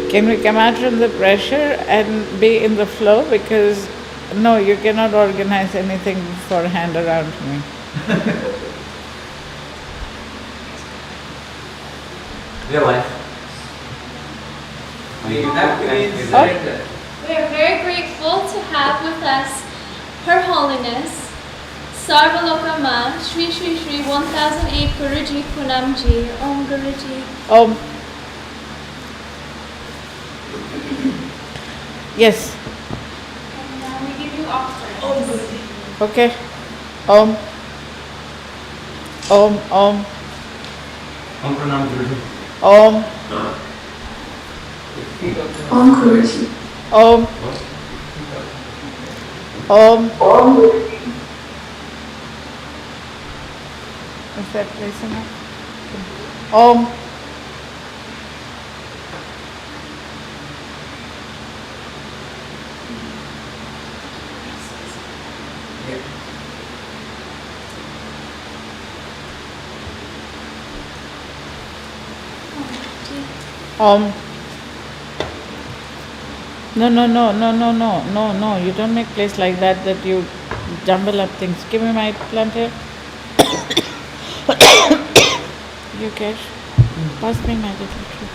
Can we come out from the pressure and be in the flow? Because no, you cannot organize anything beforehand around me. Real life. We have to be in surrender. We are very grateful to have with us Her Holiness Sarvalokama Shri Shri Shri 1008 Guruji Punamji. Om Guruji. Om. Yes. And now we give you offerings. Okay. Om. Om. Om. Om Pranam Guruji. Om. Om Guruji. Om. Om. Om. Is that place enough? Om. Om. No. You don't make place like that you jumble up things. Give me my plant here. You cash. Pass me my little tree.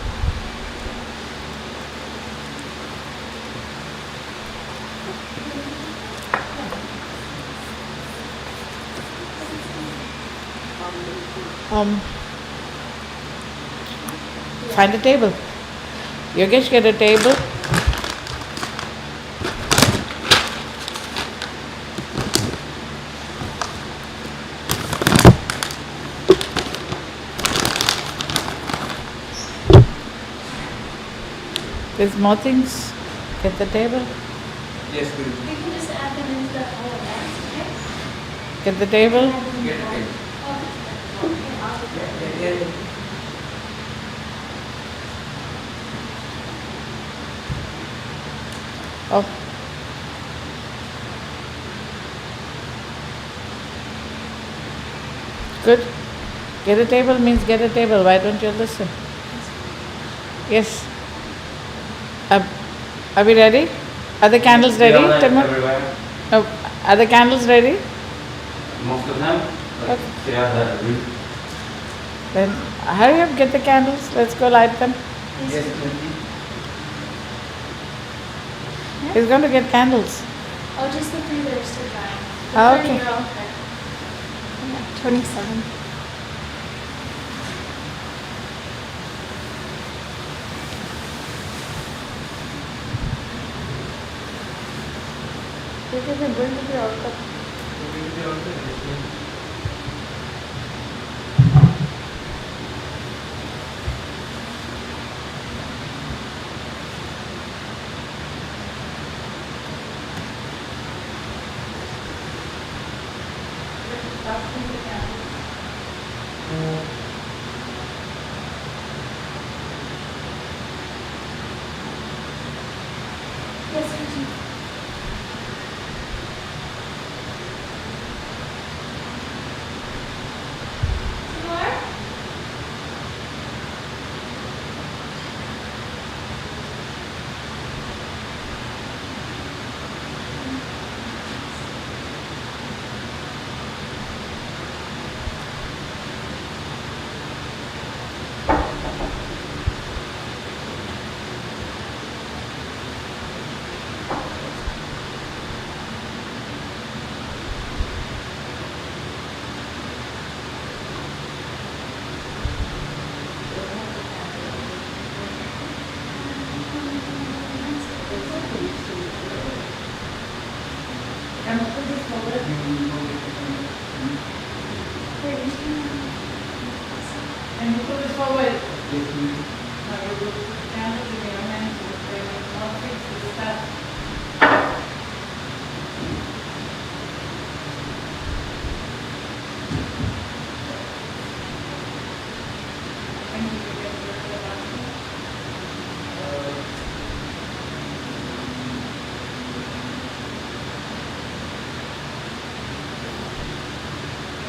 Find a table. Yogesh, get a table. There's more things. Get the table. Yes, Guruji. You can just add them into the Holiness, okay? Get the table. Get a pen. Yeah. Oh. Good. Get a table means get a table. Why don't you listen? Yes. Are we ready? Are the candles ready? Everywhere. Oh, are the candles ready? Most of them. Okay. They have that root. Then hurry up, get the candles. Let's go light them. Yes, Guruji. He's going to get candles. Oh, just the three that are still drying. Ah, The okay. 30 are okay. Yeah, 27. Yes, Guruji. More? And you put this forward. Now you put the candles in your hands and say, "Lord, fix this stuff." And you can get rid of the basket.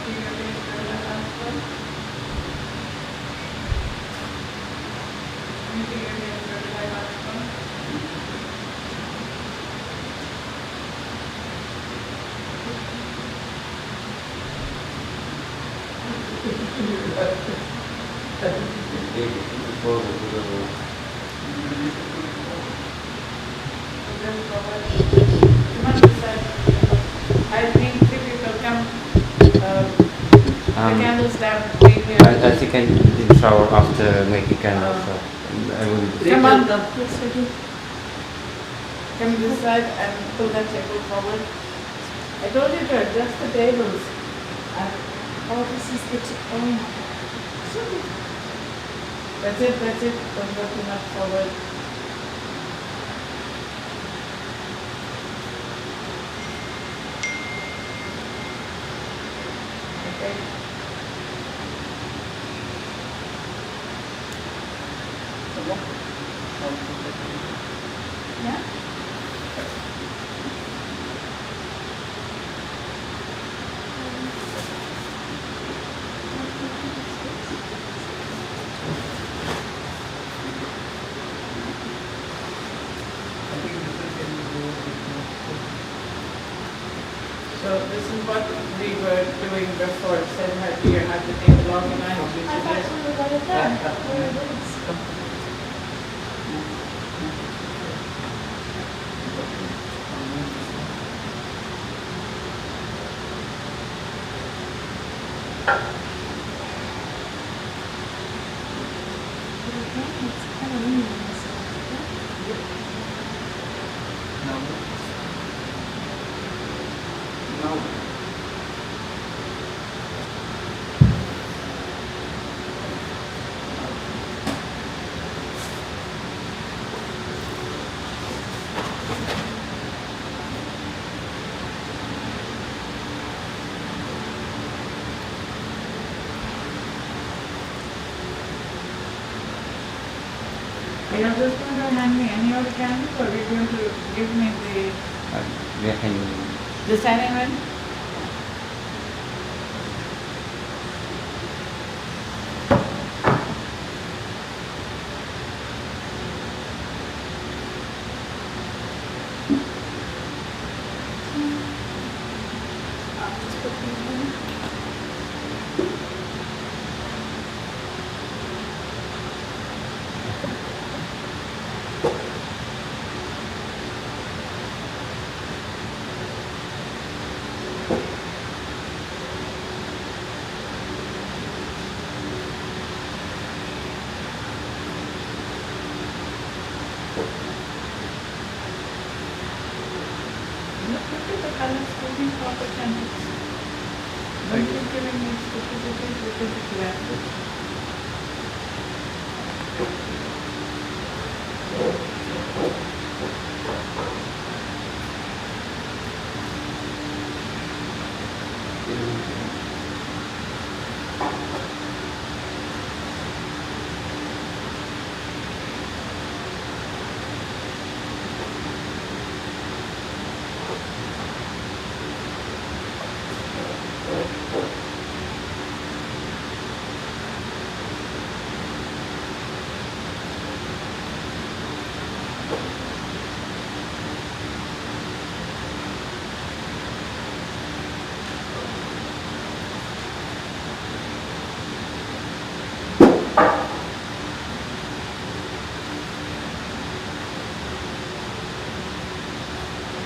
You can get rid of the basket. You can get rid of the very much. I think three people come, the candles down, I think I did shower after making candles. So I will. come on, Yes, we do. come this side and pull that table forward. I told you to adjust the tables. Oh, this is the, oh. That's it, don't go too much forward. Okay. Yeah? So this is what we were doing before, said that you had to take long enough, which I thought is we were going to done. Where it is. It's kind of leaning on this side. Now. Are you just going to hand me any other candles or are you going to give me the standing one? I'll just put them in. Look at the colors to these proper candles. Don't keep giving me specificities because it's glasses.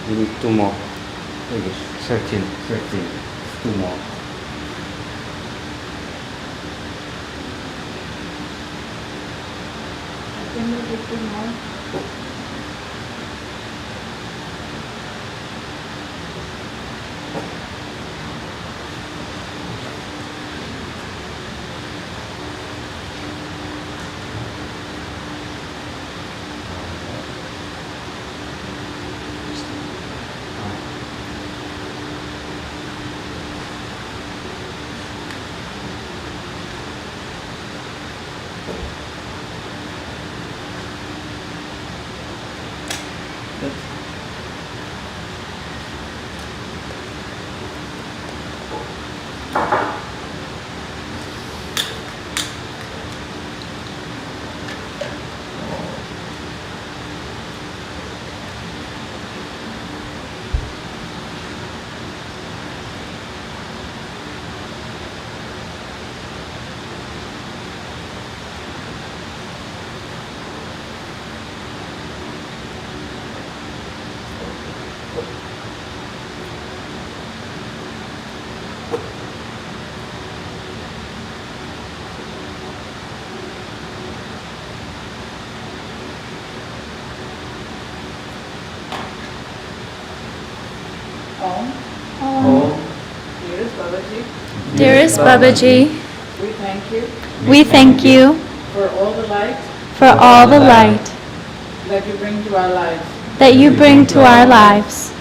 We need two more. I guess 13. 2 more. Can you give two more? Om. Om. Dearest Babaji, Dearest Babaji, we thank you we thank you for all the light for all the light that you bring to our lives. that you bring to our lives.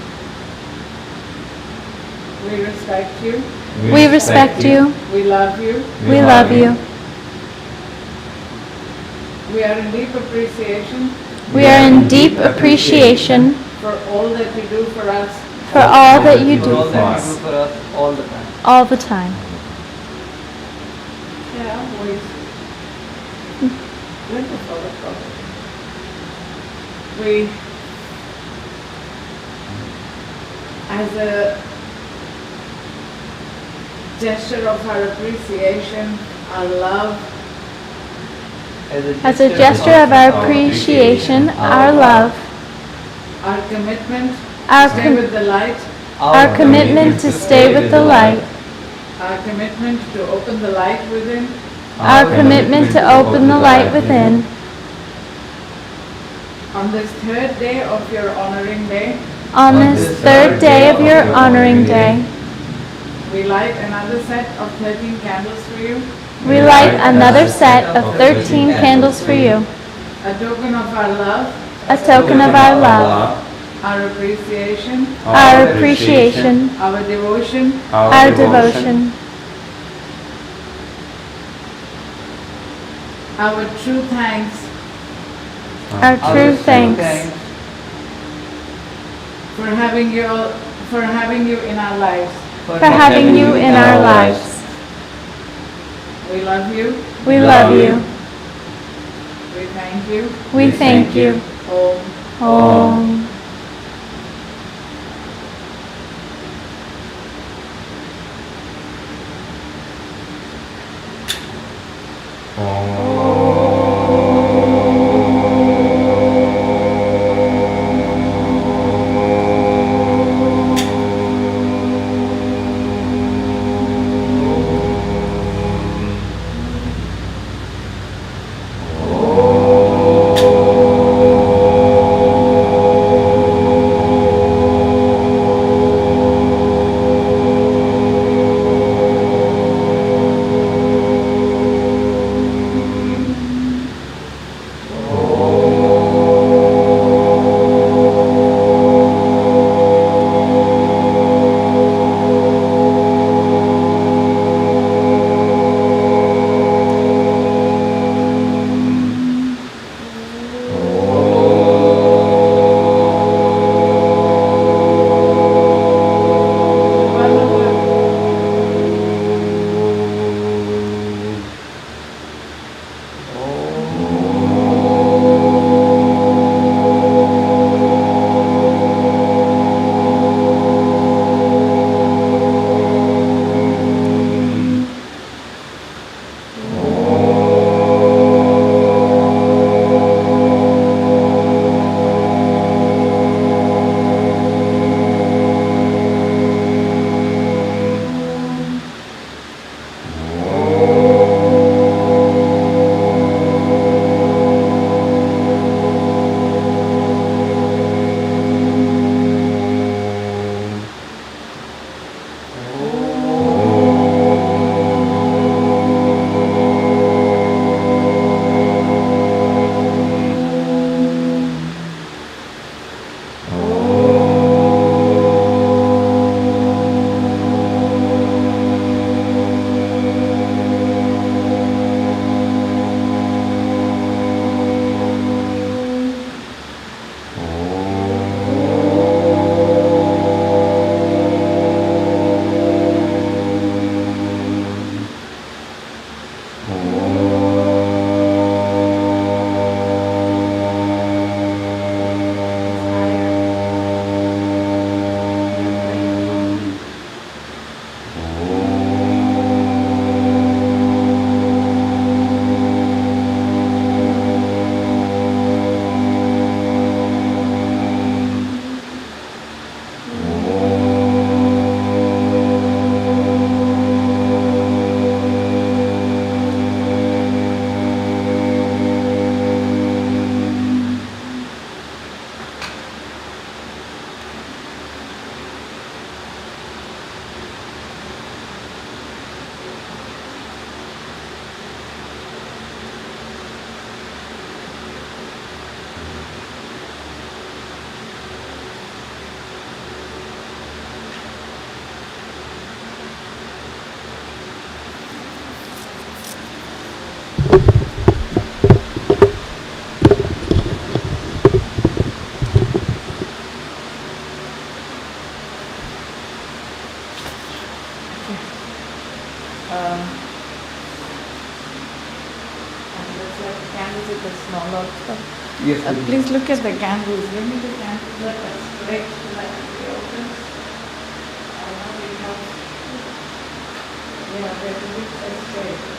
We respect you. We respect you. We love you. We love you. We are in deep appreciation We are in deep appreciation for all that you do for us. for all that you For do all for that you us do for us all the time. all the time. Yeah, always. Wonderful, wonderful. We, as a gesture of our appreciation, our love, As a gesture of our appreciation, our love, our commitment our to stay com- with the light, our commitment to stay with the light, our commitment to open the light within, our commitment to open the light within, on this third day of your honoring day, on this third day of your honoring day, we light another set of 13 candles for you, we light another set of 13 candles for you, a token of our love, a token of our love, our appreciation, our appreciation, our devotion, our devotion, our true thanks our true thanks for having you in our lives. for having you in our lives. We love you. We love you. We thank you. We thank you. Om. Om. Yes, Please look at the candles. When the candles are correct, like the opens, now we have, yeah, there's a big size there.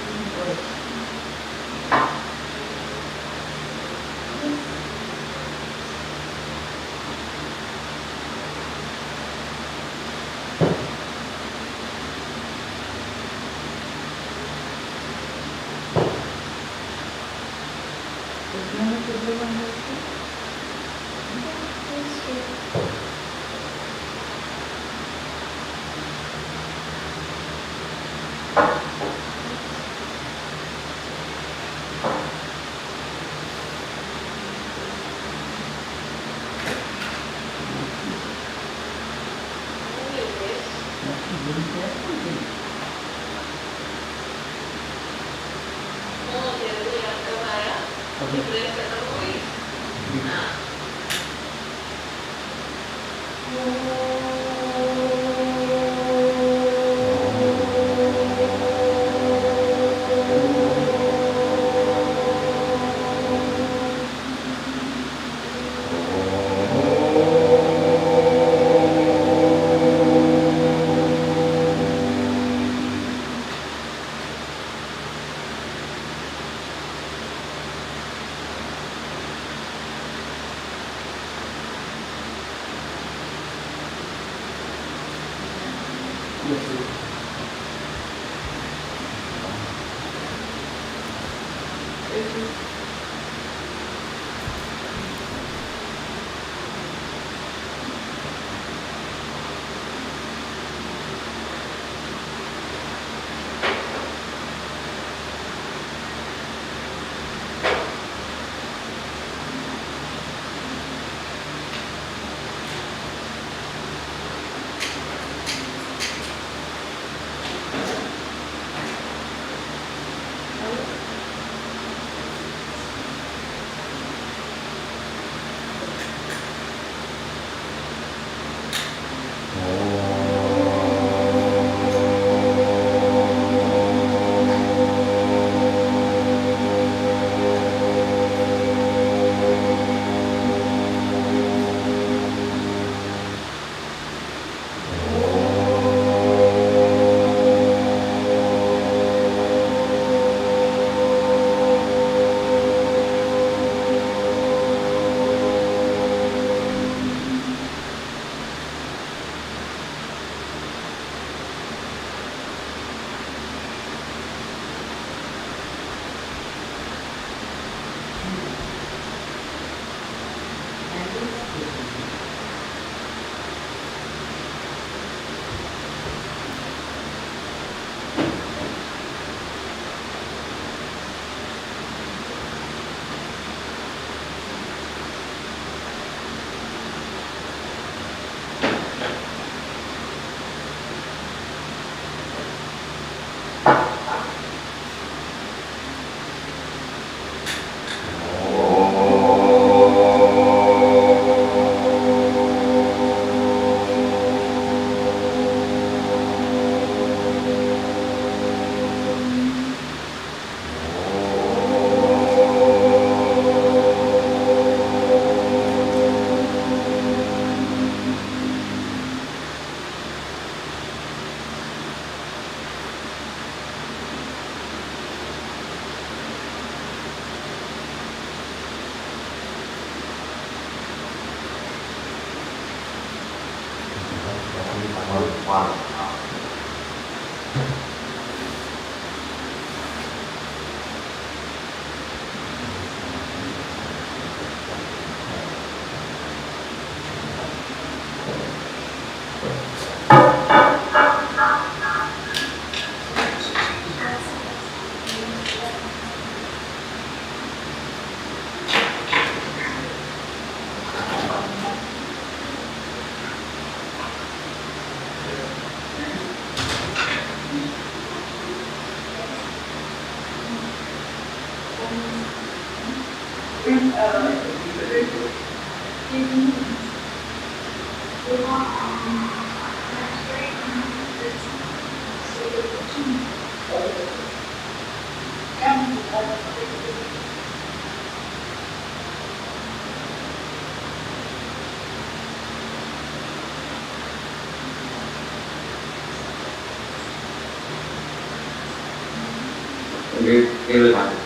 we will find it.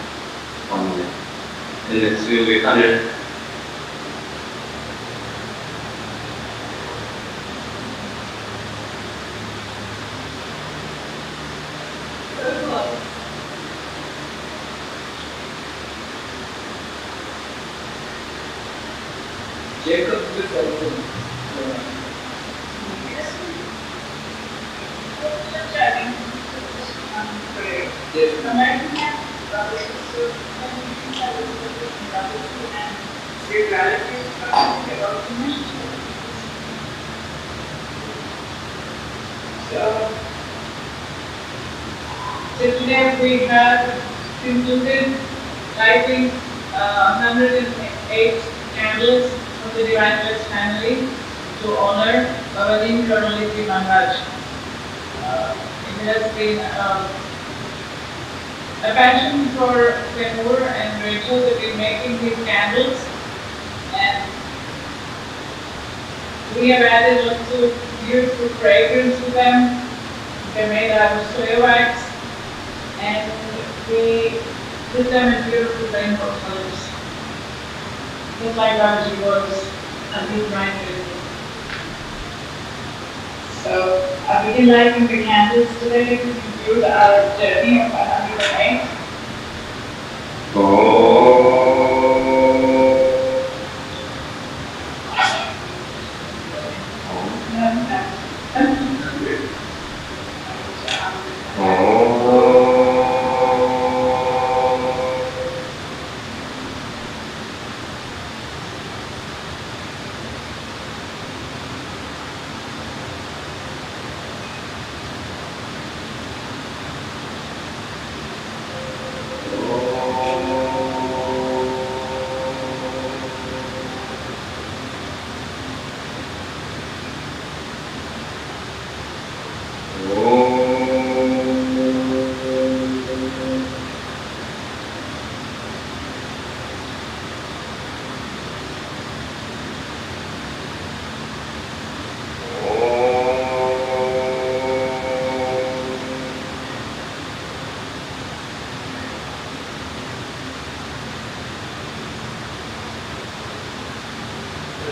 And next we will be 100. Jacob with also. So today we have concluded lighting 108 candles of the Divine Blessed Family to honor our Neem Karoliji Maharaj. It has been a passion for Kanur and Rachel to be making these candles, and we have added lots of beautiful fragrance to them. They're made out of soya wax, and we did them in beautiful rainbow colors, just like Babaji was a big reminder. So I begin lighting the candles today to conclude our journey of 108.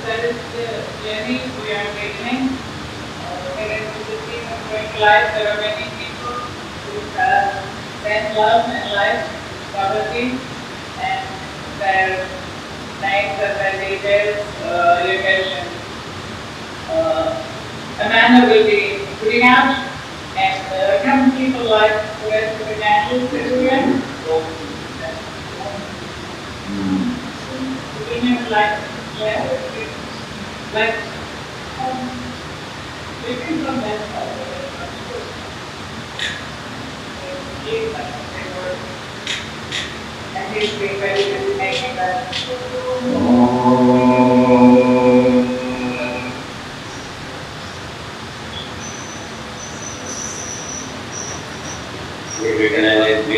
That is the journey we are beginning. There is the theme of going life. There are many people who send love and life to Bhagavati, and their names and their details you mentioned. Amanda will be putting out, and come people like the rest of the candles that we have. We have like living from that and he's being ready to be making that. We can analyze the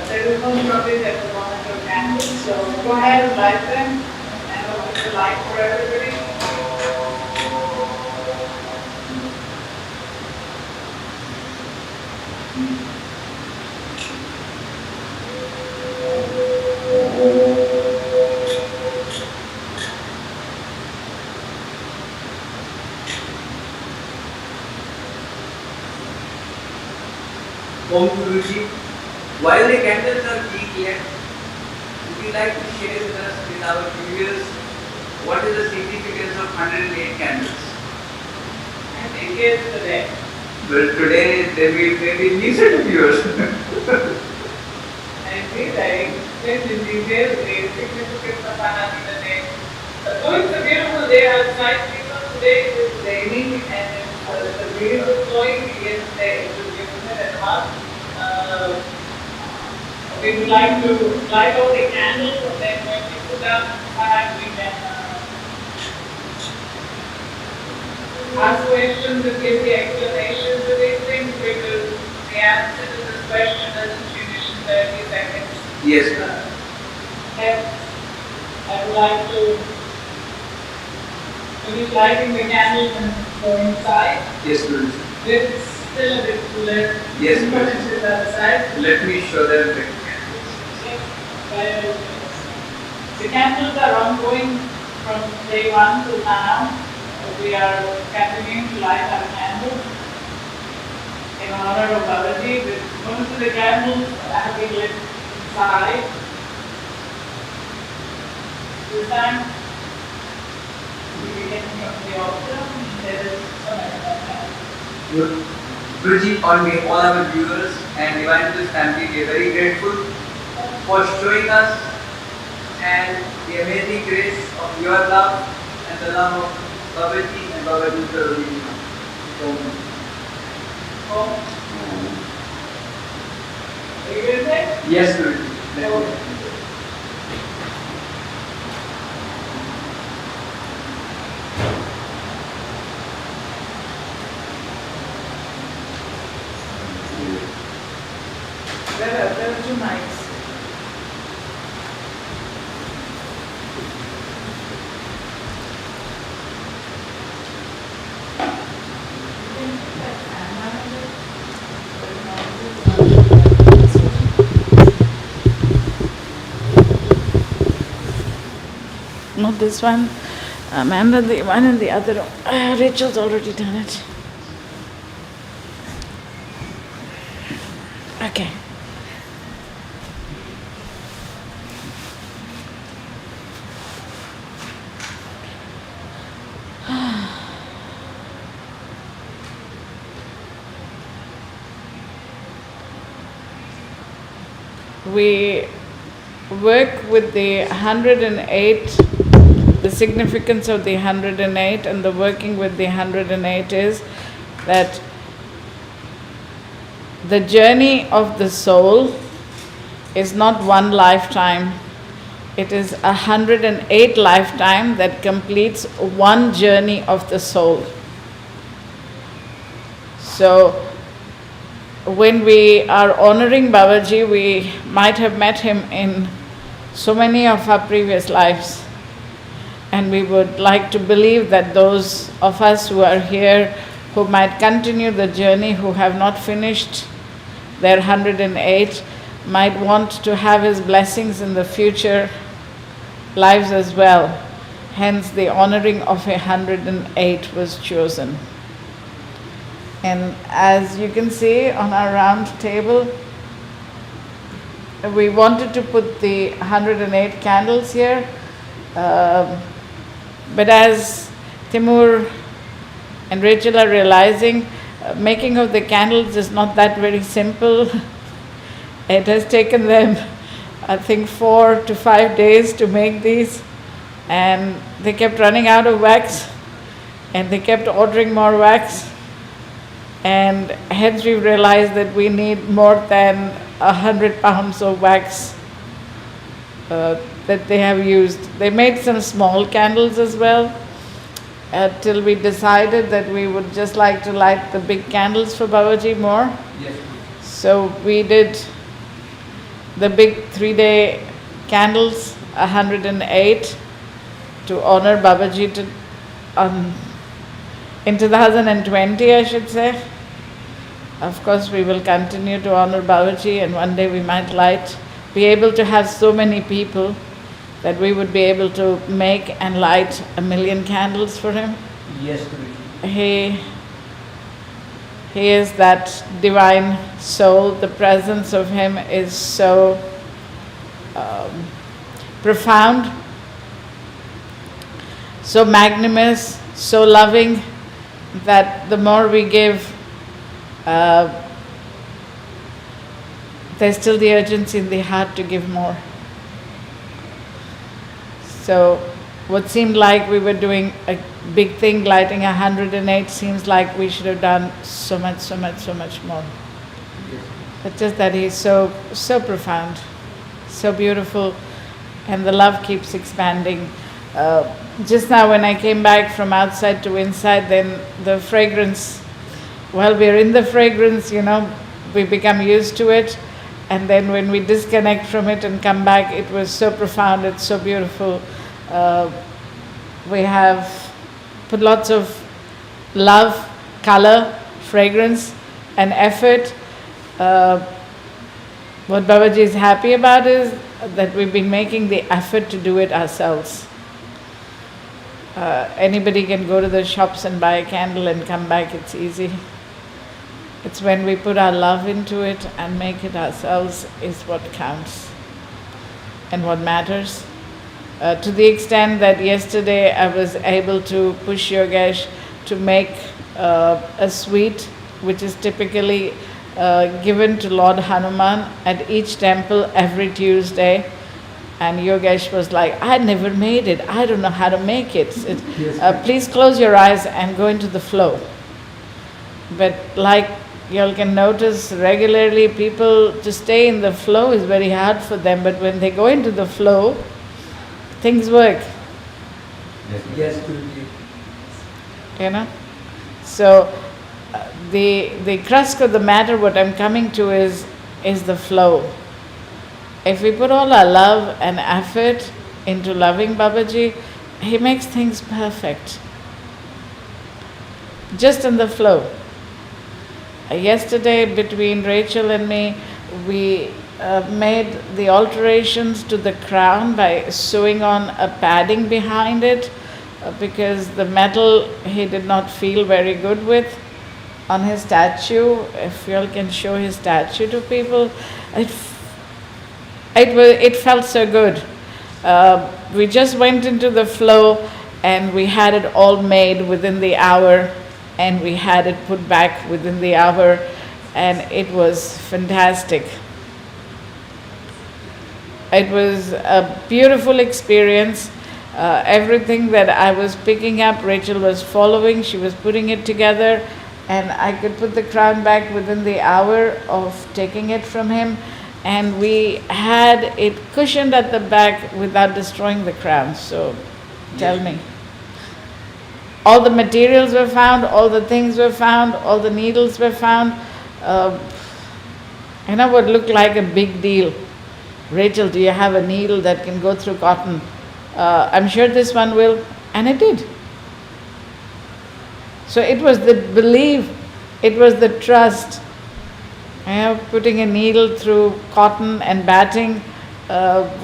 There is no shortage at the moment of candles, so go ahead and light them, and open the light for everybody. Om Guruji, while the candles are being lit, would you like to share with us, with our viewers, what is the significance of 108 candles? I think it's today. Well, today there will be new set of viewers. I see that explained in detail the significance of another day. So it's a beautiful day outside. People today it is raining and the breeze is blowing. Yesterday it was humid and hot. We would like to light all the candles, and then when we put down Maharaj, we can ask questions and give the explanation to these things, because the answer to this question doesn't finish in 30 seconds. Yes. Hence, I would like to finish lighting the candles and go inside. Yes, Guruji. It's still a bit too late. Yes, Put please. it to the other side. Let me show them the The candles are ongoing from day one to now. We are continuing to light our candles in honor of Babaji. Most of the candles have been lit inside. This time, we begin from the altar. There is some extra candles. Guruji, on behalf of all our viewers and Divine Bliss family, we are very grateful for showing us and the amazing grace of your love and the love of Babaji and Babaji's Karoliji. Oh. Are you with me? Yes, Guruji. There are two mics. Not this one, Amanda, the one in the other room. Rachel's already done it. Okay. We work with the 108, the significance of the 108 and the working with the 108 is that the journey of the soul is not one lifetime. It is 108 lifetime that completes one journey of the soul. So when we are honoring Babaji, we might have met him in so many of our previous lives. And we would like to believe that those of us who are here, who might continue the journey, who have not finished their 108, might want to have his blessings in the future lives as well. Hence the honoring of 108 was chosen. And as you can see on our round table, we wanted to put the 108 candles here, but as Timur and Rachel are realizing, making of the candles is not that very simple. It has taken them, I think, 4 to 5 days to make these, and they kept running out of wax, and they kept ordering more wax. And hence we realized that we need more than 100 pounds of wax that they have used. They made some small candles as well, till we decided that we would just like to light the big candles for Babaji more. Yes. So we did the big 3-day candles, 108, to honor Babaji in 2020, I should say. Of course, we will continue to honor Babaji, and one day we might be able to have so many people that we would be able to make and light 1 million candles for him. Yes, Guruji. He is that divine soul. The presence of him is so profound, so magnanimous, so loving, that the more we give, there's still the urgency in the heart to give more. So what seemed like we were doing a big thing, lighting 108, seems like we should have done so much more. It's just that he's so profound, so beautiful, and the love keeps expanding. Just now when I came back from outside to inside, then the fragrance, while we're in the fragrance, we become used to it. And then when we disconnect from it and come back, it was so profound, it's so beautiful. We have put lots of love, color fragrance and effort. What Babaji is happy about is that we've been making the effort to do it ourselves. Anybody can go to the shops and buy a candle and come back, it's easy. It's when we put our love into it and make it ourselves is what counts and what matters. To the extent that yesterday I was able to push Yogesh to make a sweet which is typically given to Lord Hanuman at each temple every Tuesday. And Yogesh was like, I never made it, I don't know how to make it. Please close your eyes and go into the flow. But like you all can notice regularly, people to stay in the flow is very hard for them, but when they go into the flow, things work. Yes, Guruji. You know? So the crux of the matter, what I'm coming to is the flow. If we put all our love and effort into loving Babaji, he makes things perfect. Just in the flow. Yesterday, between Rachel and me, we made the alterations to the crown by sewing on a padding behind it because the metal he did not feel very good with on his statue. If you all can show his statue to people, it felt so good. We just went into the flow and we had it all made within the hour, and we had it put back within the hour, and it was fantastic. It was a beautiful experience. Everything that I was picking up, Rachel was following, she was putting it together, and I could put the crown back within the hour of taking it from him, and we had it cushioned at the back without destroying the crown. So tell me. All the materials were found, all the things were found, all the needles were found. What looked like a big deal. Rachel, do you have a needle that can go through cotton? I'm sure this one will. And it did. So it was the belief, it was the trust. Putting a needle through cotton and batting,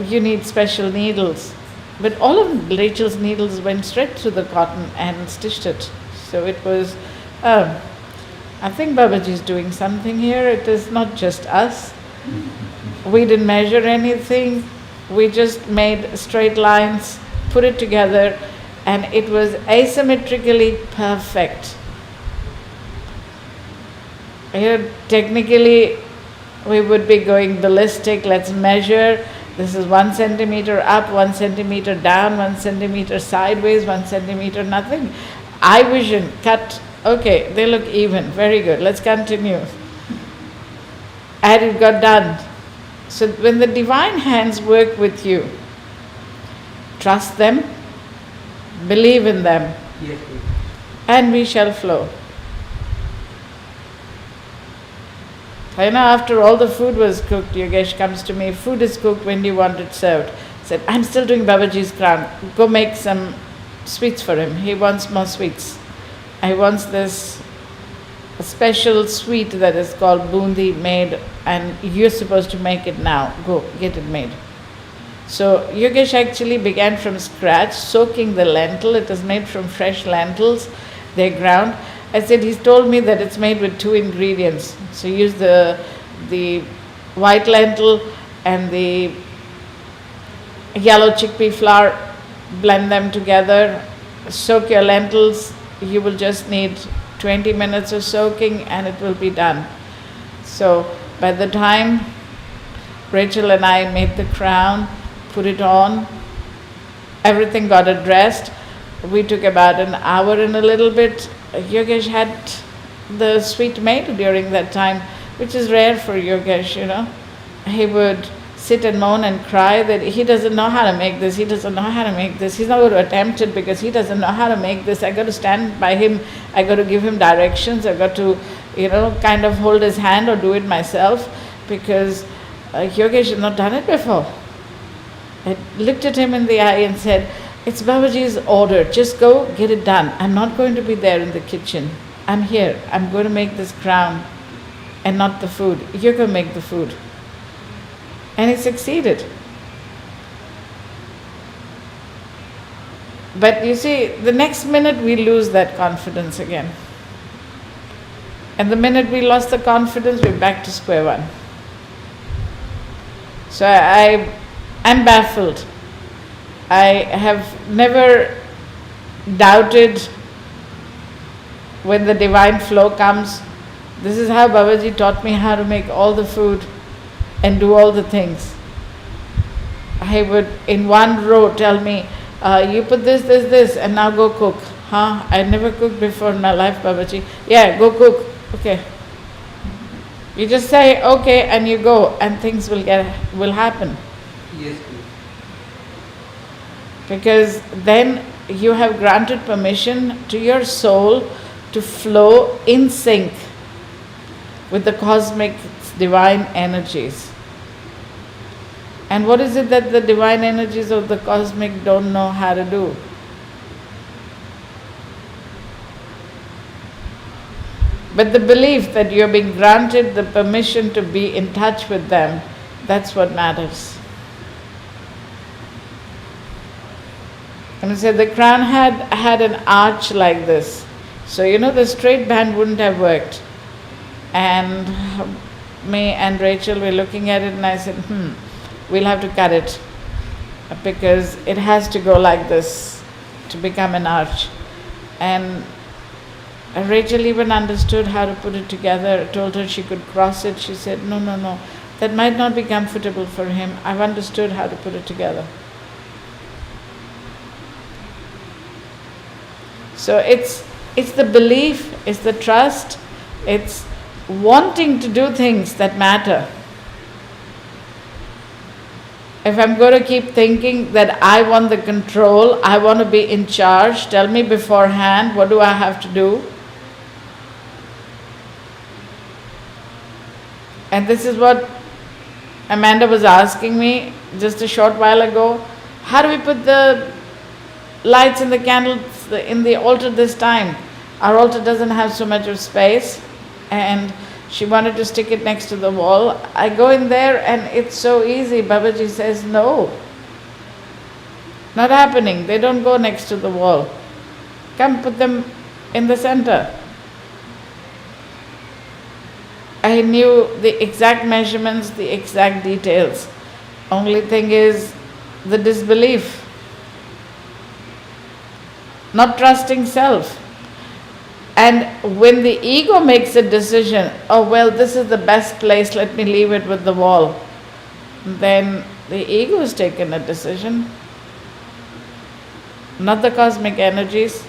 you need special needles. But all of Rachel's needles went straight through the cotton and stitched it. So it was, I think Babaji is doing something here. It is not just us. We didn't measure anything. We just made straight lines, put it together, and it was asymmetrically perfect. Technically, we would be going ballistic. Let's measure. This is 1 centimeter up, 1 centimeter down, 1 centimeter sideways, 1 centimeter nothing. Eye vision, cut. Okay, they look even. Very good. Let's continue. And it got done. So when the divine hands work with you, trust them, believe in them, Yes, and we shall flow. After all the food was cooked, Yogesh comes to me, food is cooked, when do you want it served? I said, I'm still doing Babaji's crown. Go make some sweets for him. He wants more sweets. He wants this special sweet that is called bundi made, and you're supposed to make it now. Go, get it made. So Yogesh actually began from scratch, soaking the lentil. It is made from fresh lentils. They're ground. I said, he's told me that it's made with 2 ingredients. So use the white lentil and the yellow chickpea flour, blend them together, soak your lentils. You will just need 20 minutes of soaking and it will be done. So by the time Rachel and I made the crown, put it on, everything got addressed. We took about an hour and a little bit. Yogesh had the sweet made during that time, which is rare for Yogesh, He would sit and moan and cry that he doesn't know how to make this, he doesn't know how to make this, he's not going to attempt it because he doesn't know how to make this. I got to stand by him, I got to give him directions, I got to, kind of hold his hand or do it myself because Yogesh had not done it before. I looked at him in the eye and said, it's Babaji's order, just go get it done. I'm not going to be there in the kitchen. I'm here, I'm going to make this crown and not the food. You're going to make the food. And he succeeded. But you see, the next minute we lose that confidence again. And the minute we lost the confidence, we're back to square one. So I'm baffled. I have never doubted when the divine flow comes. This is how Babaji taught me how to make all the food and do all the things. He would in one row tell me, you put this, and now go cook. Huh? I never cooked before in my life, Babaji. Yeah, go cook. Okay. You just say okay and you go, and things will happen. Yes, Because then you have granted permission to your soul to flow in sync with the cosmic divine energies. And what is it that the divine energies of the cosmic don't know how to do? But the belief that you're being granted the permission to be in touch with them, that's what matters. And I said the crown had an arch like this. So the straight band wouldn't have worked. And me and Rachel were looking at it and I said, we'll have to cut it. Because it has to go like this to become an arch. And Rachel even understood how to put it together. I told her she could cross it. She said, no, that might not be comfortable for him. I've understood how to put it together. So it's the belief, it's the trust, it's wanting to do things that matter. If I'm going to keep thinking that I want the control, I want to be in charge, tell me beforehand, what do I have to do? And this is what Amanda was asking me just a short while ago. How do we put the lights and the candles in the altar this time? Our altar doesn't have so much of space, and she wanted to stick it next to the wall. I go in there and it's so easy. Babaji says, no, not happening. They don't go next to the wall. Come, put them in the center. I knew the exact measurements, the exact details. Only thing is the disbelief. Not trusting self. And when the ego makes a decision, oh well, this is the best place, let me leave it with the wall, then the ego has taken a decision, not the cosmic energies,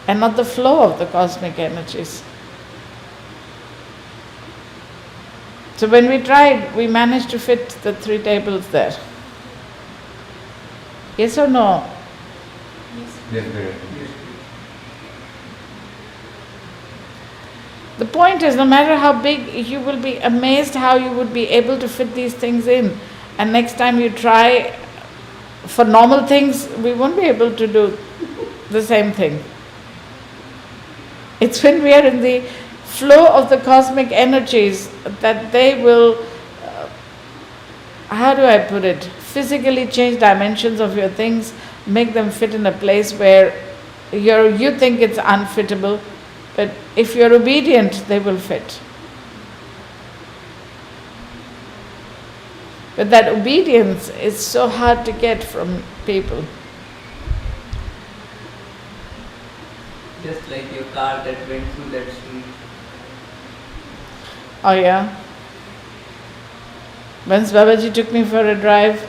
and not the flow of the cosmic energies. So when we tried, we managed to fit the 3 tables there. Yes or no? Yes, correct. The point is, no matter how big, you will be amazed how you would be able to fit these things in. And next time you try, for normal things, we won't be able to do the same thing. It's when we are in the flow of the cosmic energies that they will, how do I put it, physically change dimensions of your things, make them fit in a place where you think it's unfittable, but if you're obedient, they will fit. But that obedience is so hard to get from people. Just like your car that went through that street. Oh yeah. Once Babaji took me for a drive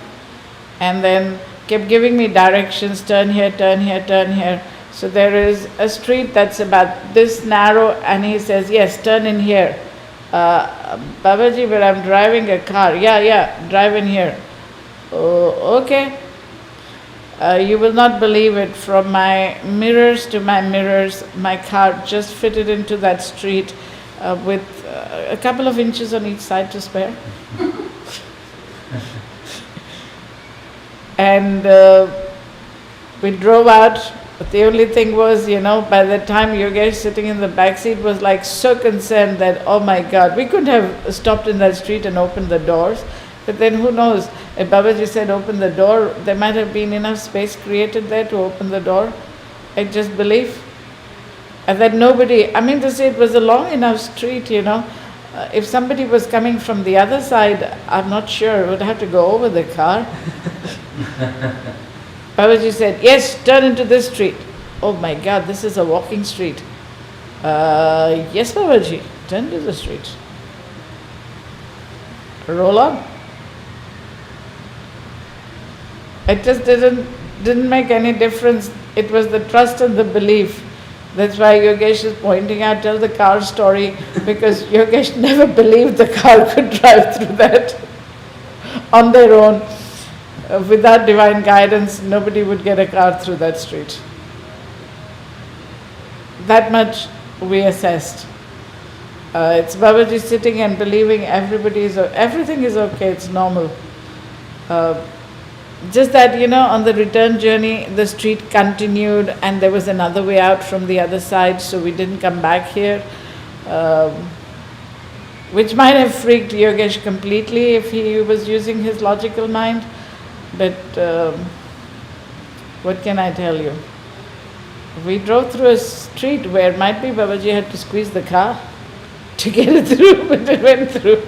and then kept giving me directions, turn here, turn here, turn here. So there is a street that's about this narrow and he says, yes, turn in here. Babaji, but I'm driving a car. Yeah, drive in here. Oh, okay. You will not believe it. From my mirrors to my mirrors, my car just fitted into that street with a couple of inches on each side to spare. And we drove out But the only thing was, by the time Yogesh sitting in the back seat was like so concerned that, oh my God, we couldn't have stopped in that street and opened the doors. But then who knows, if Babaji said open the door, there might have been enough space created there to open the door. I just believe. And that nobody, to say it was a long enough street, if somebody was coming from the other side, I'm not sure, would have to go over the car. Babaji said, yes, turn into this street. Oh my God, this is a walking street. Yes, Babaji, turn to the street. Roll on. It just didn't make any difference. It was the trust and the belief. That's why Yogesh is pointing out, tell the car story, because Yogesh never believed the car could drive through that on their own. Without divine guidance, nobody would get a car through that street. That much we assessed. It's Babaji sitting and believing everything is okay, it's normal. Just that, on the return journey, the street continued and there was another way out from the other side, so we didn't come back here. Which might have freaked Yogesh completely if he was using his logical mind. But what can I tell you? We drove through a street where might be Babaji had to squeeze the car to get it through, but it went through.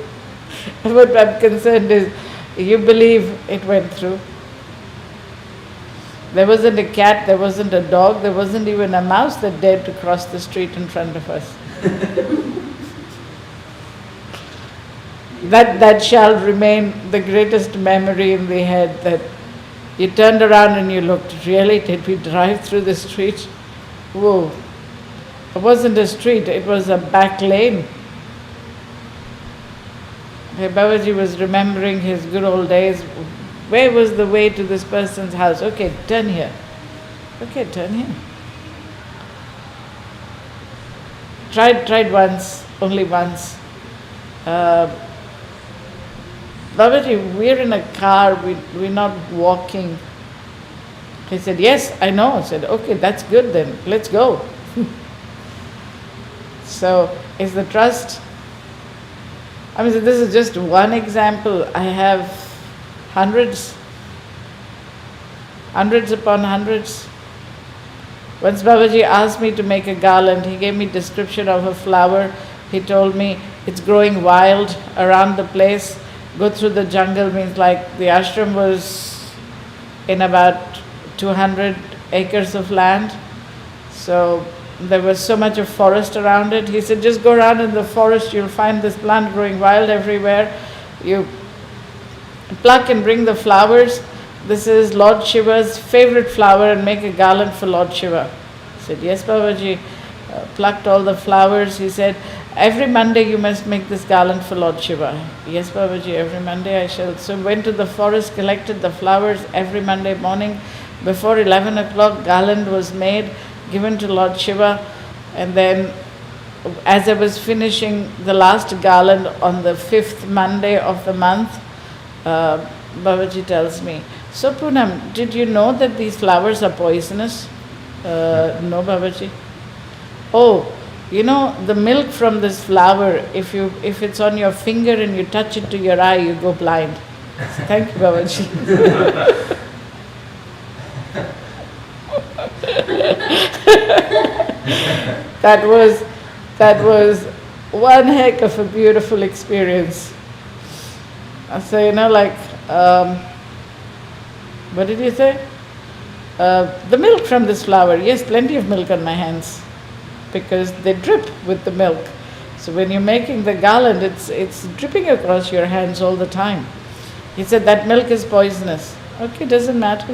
What I'm concerned is, you believe it went through. There wasn't a cat, there wasn't a dog, there wasn't even a mouse that dared to cross the street in front of us. That shall remain the greatest memory in the head, that you turned around and you looked, really, did we drive through the street? Whoa. It wasn't a street, it was a back lane. Babaji was remembering his good old days. Where was the way to this person's house? Okay, turn here. Okay, turn here. Tried once, only once. Babaji, we're in a car, we're not walking. He said, yes, I know. I said, okay, that's good then, let's go. So, is the trust? This is just one example. I have hundreds upon hundreds. Once Babaji asked me to make a garland, he gave me a description of a flower. He told me it's growing wild around the place. Go through the jungle means like the ashram was in about 200 acres of land. So there was so much of forest around it. He said, just go around in the forest, you'll find this plant growing wild everywhere. You pluck and bring the flowers. This is Lord Shiva's favorite flower, and make a garland for Lord Shiva. I said, yes, Babaji. Plucked all the flowers. He said, every Monday you must make this garland for Lord Shiva. Yes, Babaji, every Monday I shall. So went to the forest, collected the flowers every Monday morning. Before 11 o'clock, garland was made, given to Lord Shiva. And then as I was finishing the last garland on the 5th Monday of the month, Babaji tells me, so Poonam, did you know that these flowers are poisonous? No, Babaji. Oh, the milk from this flower, if it's on your finger and you touch it to your eye, you go blind. So, thank you, Babaji. That was one heck of a beautiful experience. So, what did you say? The milk from this flower. Yes, plenty of milk on my hands, because they drip with the milk. So when you're making the garland, it's dripping across your hands all the time. He said that milk is poisonous. Okay, doesn't matter,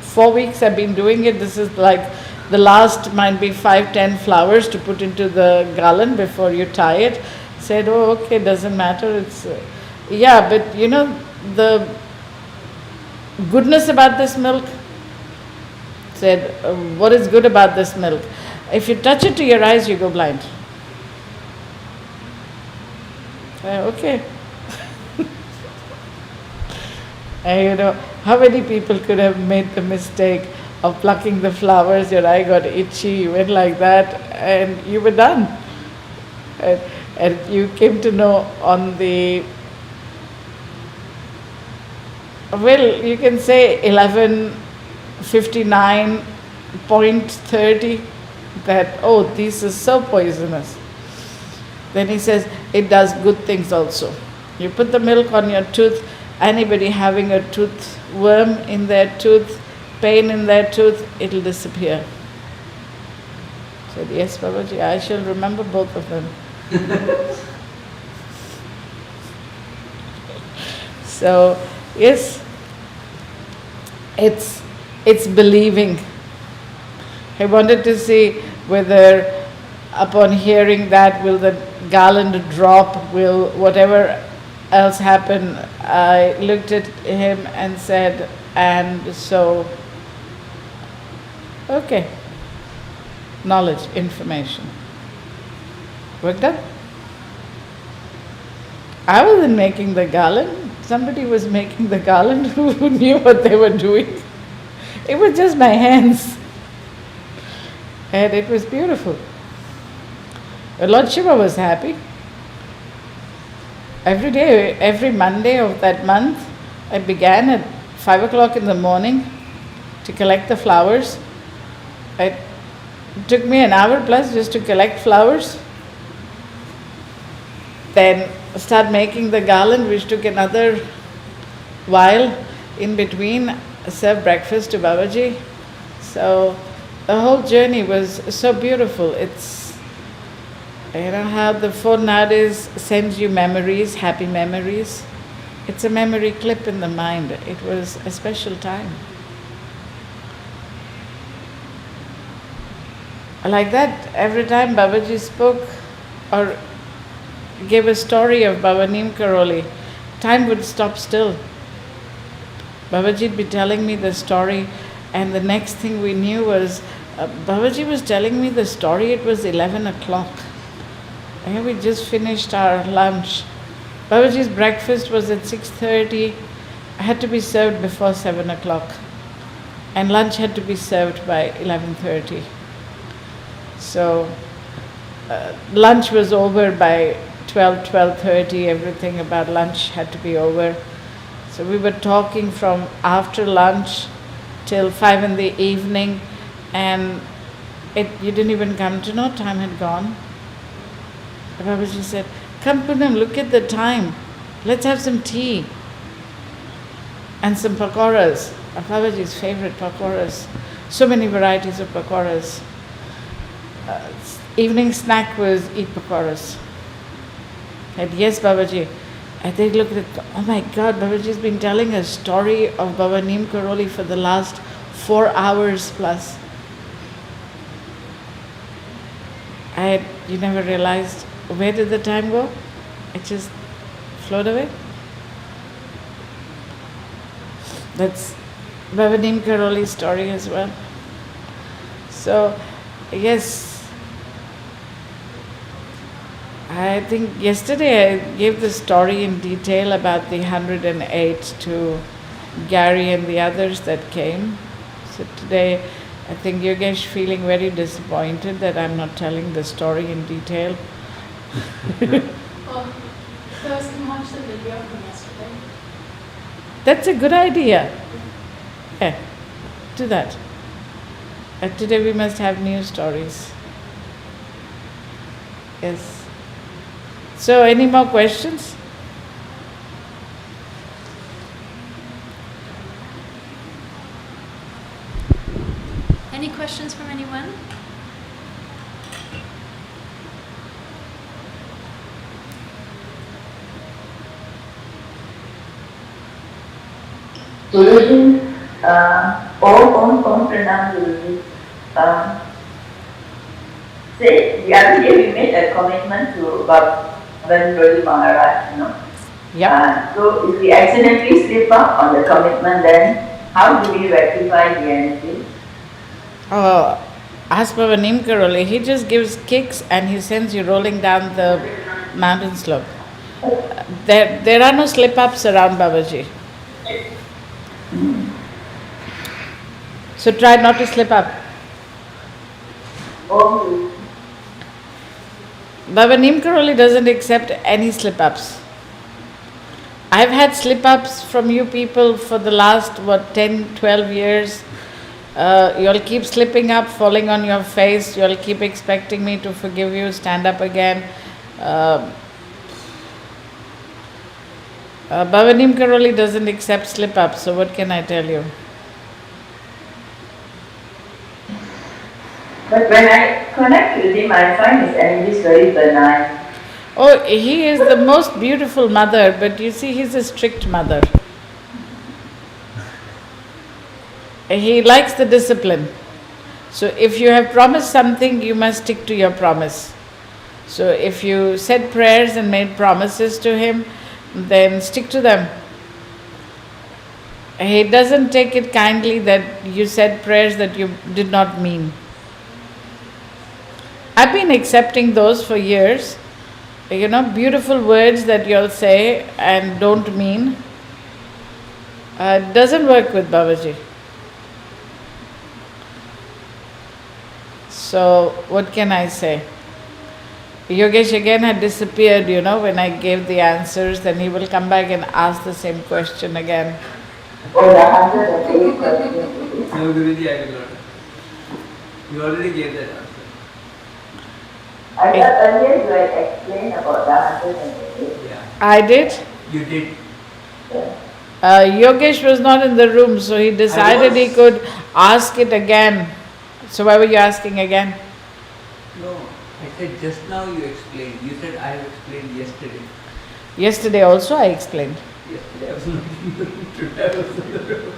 4 weeks I've been doing it. This is like the last might be 5-10 flowers to put into the garland before you tie it. Said, oh, okay, doesn't matter. It's but the goodness about this milk. Said, what is good about this milk? If you touch it to your eyes, you go blind. Okay. And how many people could have made the mistake of plucking the flowers, your eye got itchy, you went like that, and you were done. And you came to know on the, well, you can say 11:59.30 that, oh, this is so poisonous. Then he says, it does good things also. You put the milk on your tooth, anybody having a tooth worm in their tooth, pain in their tooth, it'll disappear. I said, yes, Babaji, I shall remember both of them. So, yes, it's believing. I wanted to see whether upon hearing that, will the garland drop, will whatever else happen. I looked at him and said, and so, okay, knowledge, information. Work done. I wasn't making the garland. Somebody was making the garland who knew what they were doing. It was just my hands. And it was beautiful. Lord Shiva was happy. Every day, every Monday of that month, I began at 5 o'clock in the morning to collect the flowers. It took me an hour plus just to collect flowers. Then start making the garland, which took another while. In between, serve breakfast to Babaji. So the whole journey was so beautiful. It's, you know how the phone nowadays sends you memories, happy memories. It's a memory clip in the mind. It was a special time. Like that, every time Babaji spoke or gave a story of Baba Neem Karoli, time would stop still. Babaji would be telling me the story, and the next thing we knew was, Babaji was telling me the story, it was 11 o'clock. And we just finished our lunch. Babaji's breakfast was at 6:30, had to be served before 7 o'clock. And lunch had to be served by 11:30. So lunch was over by 12:30, everything about lunch had to be over. So we were talking from after lunch till 5 in the evening, and you didn't even come to know time had gone. Babaji said, come Poonam, look at the time. Let's have some tea and some pakoras. Babaji's favorite pakoras. So many varieties of pakoras. Evening snack was eat pakoras. And yes, Babaji. And they looked at, oh my God, Babaji's been telling a story of Baba Neem Karoli for the last 4 hours plus. You never realized, where did the time go? It just flowed away. That's Baba Neem Karoli's story as well. So, yes, I think yesterday I gave the story in detail about the 108 to Gary and the others that came. So today I think Yogesh feeling very disappointed that I'm not telling the story in detail. Oh, so I can watch the video from yesterday. That's a good idea. Yeah, do that. Today we must have new stories. Yes. So, any more questions? Any questions from anyone? Guruji, Om Pranam Guruji. Say, the other day we made a commitment to Maharaj, you know. Yeah. So if we accidentally slip up on the commitment, then how do we rectify the energy? Ask Baba Neem Karoli, he just gives kicks and he sends you rolling down the mountain slope. There are no slip-ups around Babaji. So try not to slip up. Okay. Baba Neem Karoli doesn't accept any slip-ups. I've had slip-ups from you people for the last, 10, 12 years. You'll keep slipping up, falling on your face. You'll keep expecting me to forgive you, stand up again. Baba Neem Karoli doesn't accept slip-ups, so what can I tell you? But when I connect with him, I find his energies very benign. Oh, he is the most beautiful mother, but you see, he's a strict mother. He likes the discipline. So if you have promised something, you must stick to your promise. So if you said prayers and made promises to him, then stick to them. He doesn't take it kindly that you said prayers that you did not mean. I've been accepting those for years. Beautiful words that you'll say and don't mean. It doesn't work with Babaji. So, what can I say? Yogesh again had disappeared, when I gave the answers, then he will come back and ask the same question again. Oh, the 108 questions. No, Guruji, I will not. You already gave that answer. I thought earlier you had explained about the 108. Yeah. I did. You did. Yogesh was not in the room, so he decided he could ask it again. So why were you asking again? No, I said just now you explained. You said I have explained yesterday. Yesterday also I explained. Yesterday I was not in the room. Today I was in the room.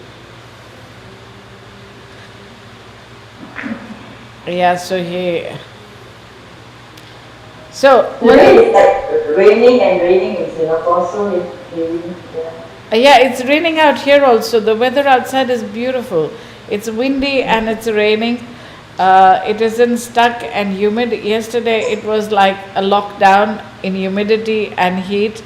Yeah, So Today it's like raining in Singapore, so it's raining here. Yeah, it's raining out here also. The weather outside is beautiful. It's windy and it's raining. It isn't stuck and humid. Yesterday it was like a lockdown in humidity and heat.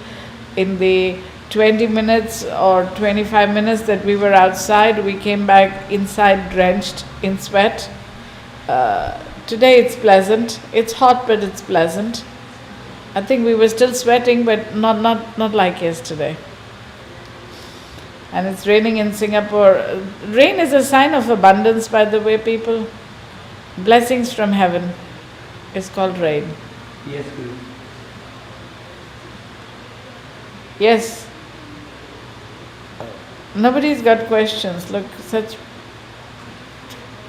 In the 20 minutes or 25 minutes that we were outside, we came back inside drenched in sweat. Today it's pleasant. It's hot, but it's pleasant. I think we were still sweating, but not like yesterday. And it's raining in Singapore. Rain is a sign of abundance, by the way, people. Blessings from heaven is called rain. Yes, Guru. Yes. Nobody's got questions. Look, such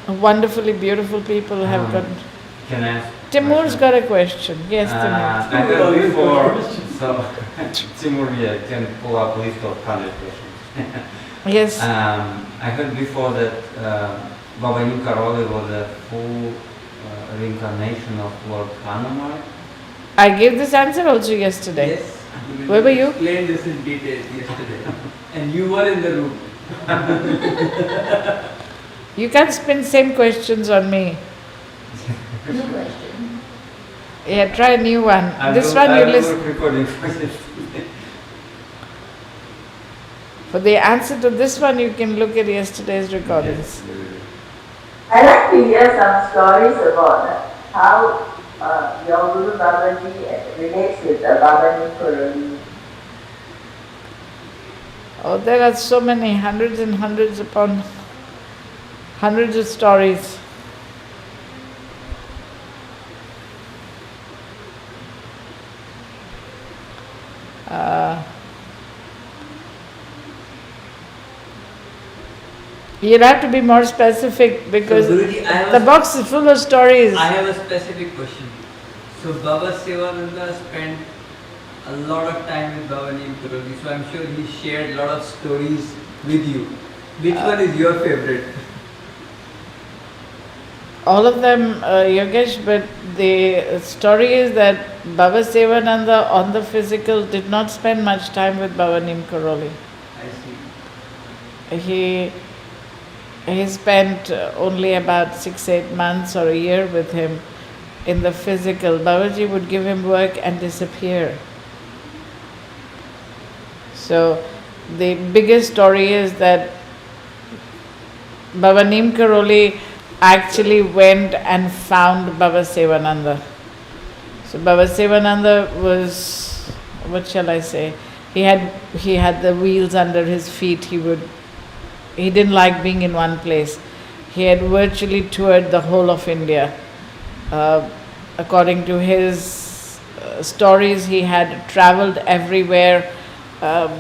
wonderfully beautiful people have got. Can I ask? Timur's got a question. Yes, Timur. I heard before, so Timur, can pull up a list of 100 questions. Yes. I heard before that Baba Neem Karoli was a full reincarnation of Lord Hanuman. I gave this answer also yesterday. Yes. Where were you? Explained this in detail yesterday. And you were in the room. You can't spin same questions on me. New question. Yeah, try a new one. This one you listen. Recording for you. For the answer to this one, you can look at yesterday's recordings. I'd like to hear some stories about how your Guru Babaji relates with Baba Neem Karoli. Oh, there are so many, hundreds and hundreds upon hundreds of stories. You'll have to be more specific because So, Guruji, the box is full of stories. I have a specific question. So Baba Sivananda spent a lot of time with Baba Neem Karoli, so I'm sure he shared a lot of stories with you. Which one is your favorite? All of them, Yogesh, but the story is that Baba Sivananda on the physical did not spend much time with Baba Neem Karoli. I see. He spent only about 6-8 months or a year with him in the physical. Babaji would give him work and disappear. So the biggest story is that Baba Neem Karoli actually went and found Baba Sevananda. So Baba Sevananda was, what shall I say? He had the wheels under his feet. He didn't like being in one place. He had virtually toured the whole of India. According to his stories, he had traveled everywhere,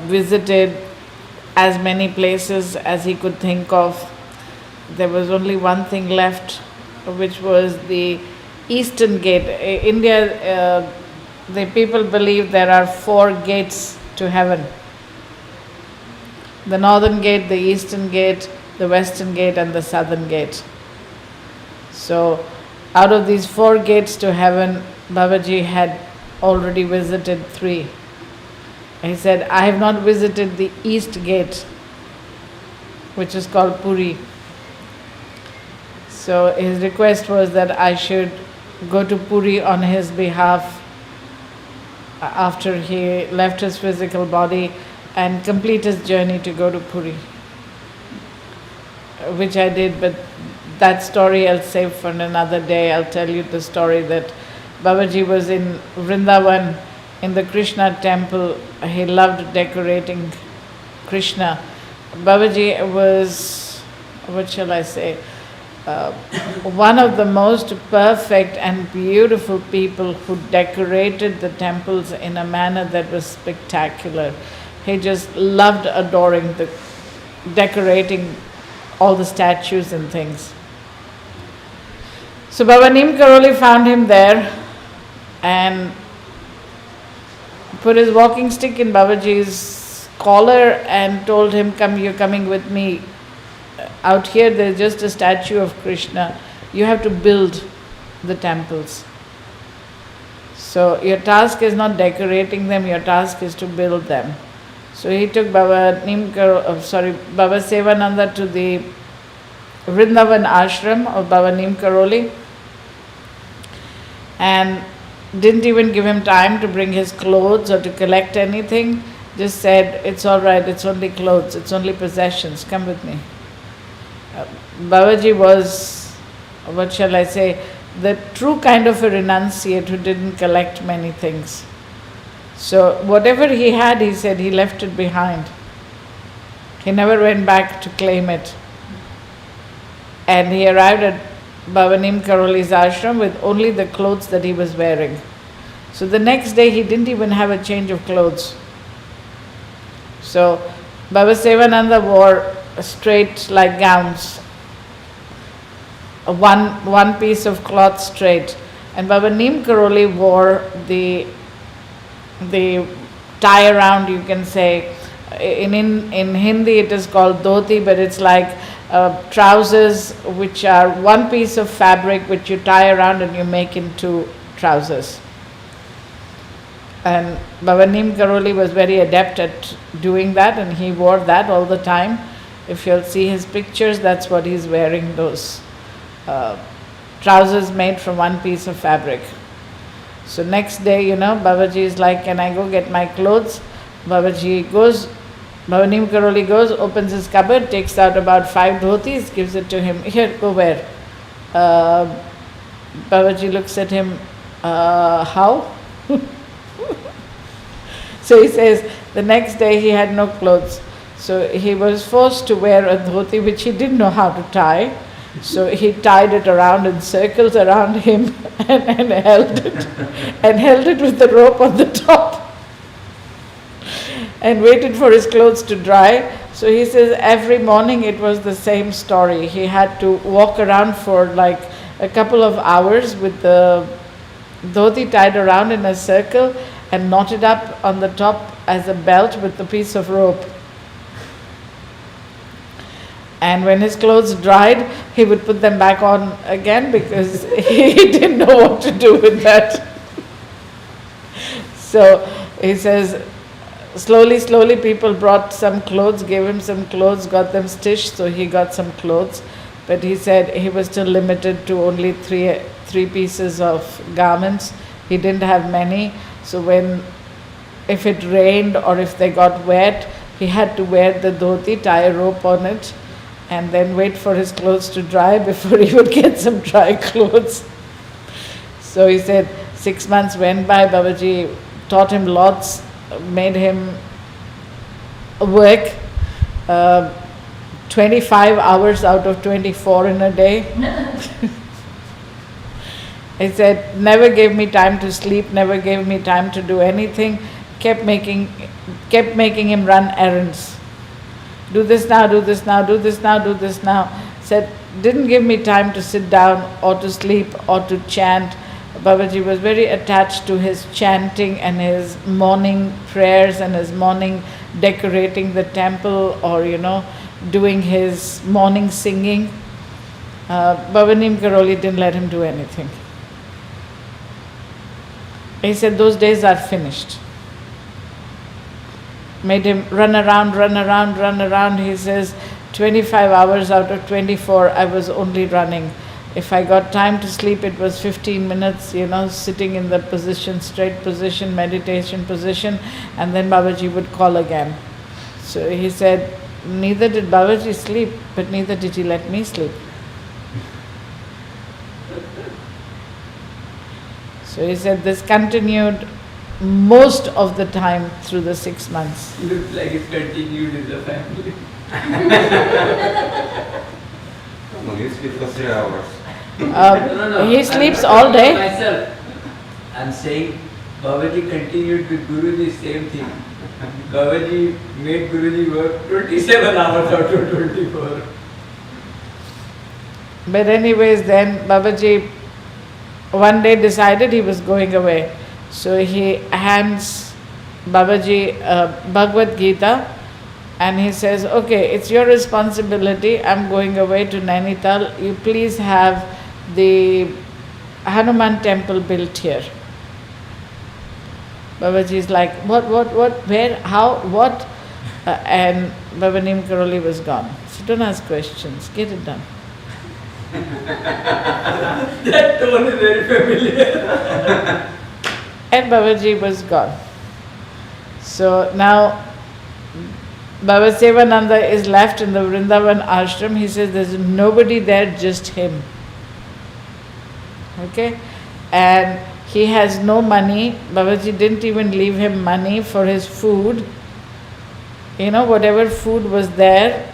visited as many places as he could think of. There was only one thing left, which was the Eastern Gate. India, the people believe there are 4 gates to heaven. The Northern Gate, the Eastern Gate, the Western Gate and the Southern Gate. So out of these 4 gates to heaven, Babaji had already visited 3. He said, I have not visited the East Gate, which is called Puri. So his request was that I should go to Puri on his behalf after he left his physical body and complete his journey to go to Puri, which I did, but that story I'll save for another day. I'll tell you the story that Babaji was in Vrindavan in the Krishna temple. He loved decorating Krishna. Babaji was, what shall I say, one of the most perfect and beautiful people who decorated the temples in a manner that was spectacular. He just loved decorating all the statues and things. So Baba Neem Karoli found him there and put his walking stick in Babaji's collar and told him, come, you're coming with me. Out here there's just a statue of Krishna. You have to build the temples. So your task is not decorating them, your task is to build them. So he took Baba Sevananda to the Vrindavan ashram of Baba Neem Karoli and didn't even give him time to bring his clothes or to collect anything. Just said, it's all right, it's only clothes, it's only possessions, come with me. Babaji was, what shall I say, the true kind of a renunciate who didn't collect many things. So whatever he had, he said he left it behind. He never went back to claim it. And he arrived at Baba Neem Karoli's ashram with only the clothes that he was wearing. So the next day he didn't even have a change of clothes. So Baba Sevananda wore straight like gowns, one piece of cloth straight, and Baba Neem Karoli wore the tie around, you can say. In Hindi it is called dhoti, but it's like trousers which are one piece of fabric which you tie around and you make into trousers. And Baba Neem Karoli was very adept at doing that, and he wore that all the time. If you'll see his pictures, that's what he's wearing, those trousers made from one piece of fabric. So next day, Babaji is like, can I go get my clothes? Baba Neem Karoli goes, opens his cupboard, takes out about 5 dhotis, gives it to him. Here, go wear. Babaji looks at him, how? So he says, the next day he had no clothes. So he was forced to wear a dhoti which he didn't know how to tie. So he tied it around in circles around him and held it with the rope on the top and waited for his clothes to dry. So he says every morning it was the same story. He had to walk around for like a couple of hours with the dhoti tied around in a circle and knotted up on the top as a belt with a piece of rope. And when his clothes dried, he would put them back on again because he didn't know what to do with that. So he says, slowly people brought some clothes, gave him some clothes, got them stitched, so he got some clothes. But he said he was still limited to only three pieces of garments. He didn't have many. So if it rained or if they got wet, he had to wear the dhoti, tie a rope on it, and then wait for his clothes to dry before he would get some dry clothes. So he said 6 months went by, Babaji taught him lots, made him work 25 hours out of 24 in a day. He said, never gave me time to sleep, never gave me time to do anything, kept making him run errands. Do this now, do this now, do this now, do this now. Said, didn't give me time to sit down or to sleep or to chant. Babaji was very attached to his chanting and his morning prayers and his morning decorating the temple, or doing his morning singing. Baba Neem Karoli didn't let him do anything. He said those days are finished. Made him run around. He says 25 hours out of 24 I was only running. If I got time to sleep, it was 15 minutes, sitting in the position, straight position, meditation position, and then Babaji would call again. So he said, neither did Babaji sleep, but neither did he let me sleep. So he said this continued most of the time through the 6 months. Looks like it continued in the family. No, you sleep for 3 hours. He sleeps all day. Myself, I'm saying Babaji continued with Guruji same thing. Babaji made Guruji work 27 hours out of 24. But anyways, then Babaji one day decided he was going away. So he hands Babaji Bhagavad Gita, and he says, okay, it's your responsibility, I'm going away to Nainital, you please have the Hanuman temple built here. Babaji is like, what, where, how, what? And Baba Neem Karoli was gone. So don't ask questions, get it done. That tone is very familiar. And Babaji was gone. So now Baba Sevananda is left in the Vrindavan ashram. He says there's nobody there, just him. Okay? And he has no money. Babaji didn't even leave him money for his food. Whatever food was there,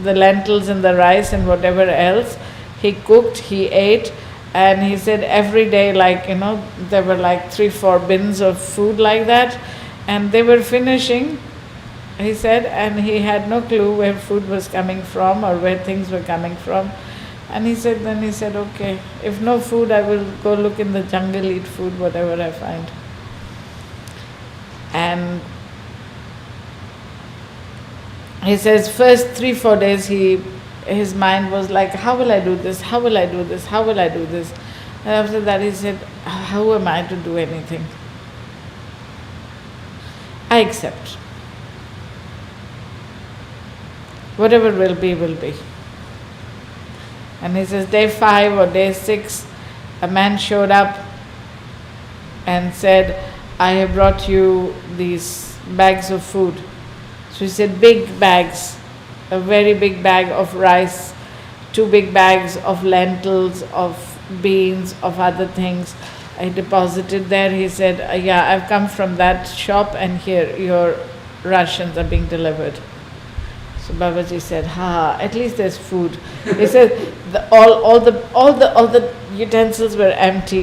the lentils and the rice and whatever else, he cooked, he ate, and he said every day, there were 3-4 bins of food like that, and they were finishing, he said, and he had no clue where food was coming from or where things were coming from. And he said, okay, if no food, I will go look in the jungle, eat food, whatever I find. And he says first 3-4 days his mind was like, how will I do this? How will I do this? How will I do this? And after that he said, how am I to do anything? I accept. Whatever will be, will be. And he says, day 5 or day 6, a man showed up and said, I have brought you these bags of food. So he said, big bags, a very big bag of rice, 2 big bags of lentils, of beans, of other things. I deposited there. He said, yeah, I've come from that shop, and here your rations are being delivered. So Babaji said, at least there's food. He said all the utensils were empty,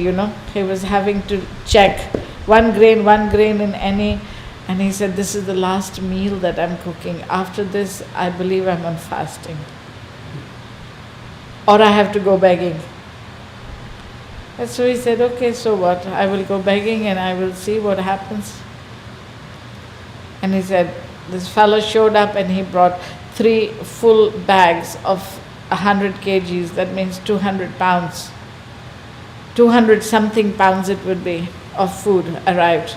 He was having to check one grain in any, and he said, this is the last meal that I'm cooking. After this, I believe I'm on fasting. Or I have to go begging. And so he said, okay, so what? I will go begging and I will see what happens. And he said, this fellow showed up and he brought 3 full bags of 100 kgs, that means 200 pounds. 200 something pounds it would be of food arrived.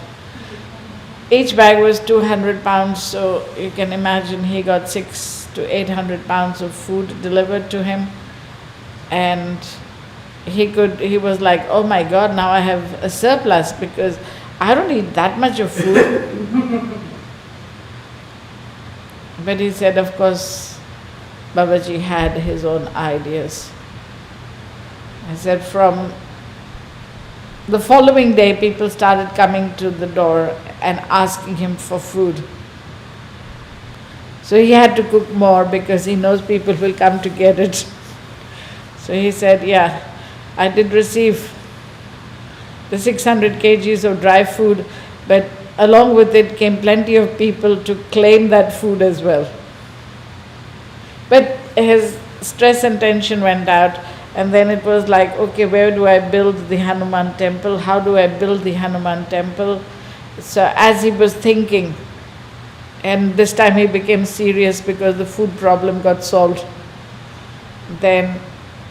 Each bag was 200 pounds, so you can imagine he got 600 to 800 pounds of food delivered to him. And he was like, oh my God, now I have a surplus because I don't eat that much of food. But he said, of course, Babaji had his own ideas. I said from the following day, people started coming to the door and asking him for food. So he had to cook more because he knows people will come to get it. So he said, yeah, I did receive the 600 kgs of dry food, but along with it came plenty of people to claim that food as well. But his stress and tension went out, and then it was like, okay, where do I build the Hanuman temple? How do I build the Hanuman temple? So as he was thinking, and this time he became serious because the food problem got solved, then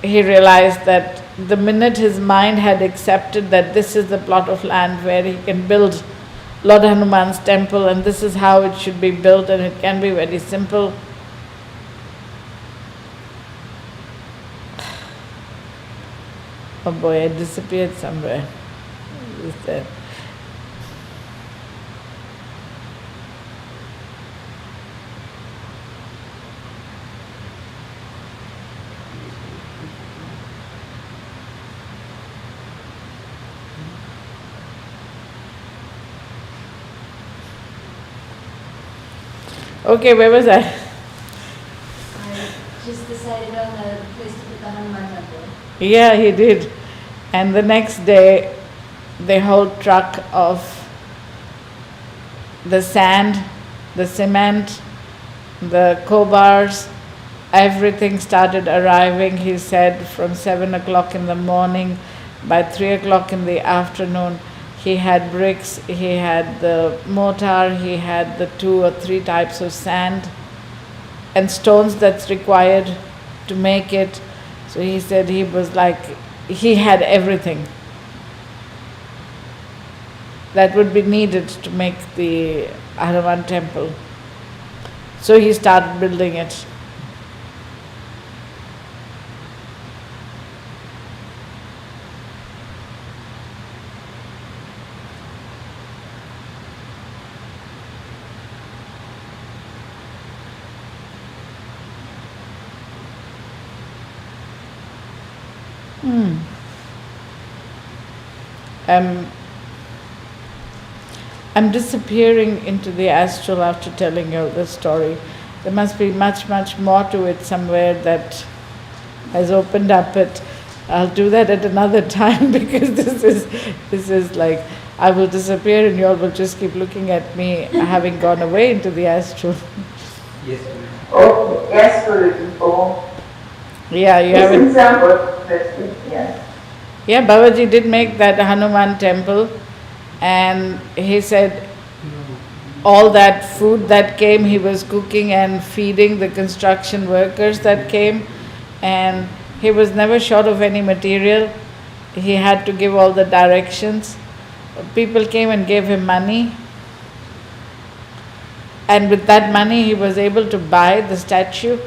he realized that the minute his mind had accepted that this is the plot of land where he can build Lord Hanuman's temple and this is how it should be built and it can be very simple. Oh boy, I disappeared somewhere. Is there? Okay, where was I? I just decided on a place to put the Hanuman temple. Yeah, he did. And the next day, the whole truck of the sand, the cement, the co-bars, everything started arriving, he said, from 7 o'clock in the morning. By 3 o'clock in the afternoon, he had bricks, he had the mortar, he had the 2 or 3 types of sand and stones that's required to make it. So he said he was like, he had everything that would be needed to make the Hanuman temple. So he started building it. I'm disappearing into the astral after telling you the story. There must be much, much more to it somewhere that has opened up, but I'll do that at another time because this is like I will disappear and you all will just keep looking at me having gone away into the astral. Yes. Oh, yes, Guruji. Oh, Yeah, you this haven't. example was interesting. Yes. Yeah, Babaji did make that Hanuman temple, and he said all that food that came, he was cooking and feeding the construction workers that came, and he was never short of any material. He had to give all the directions. People came and gave him money, and with that money he was able to buy the statue.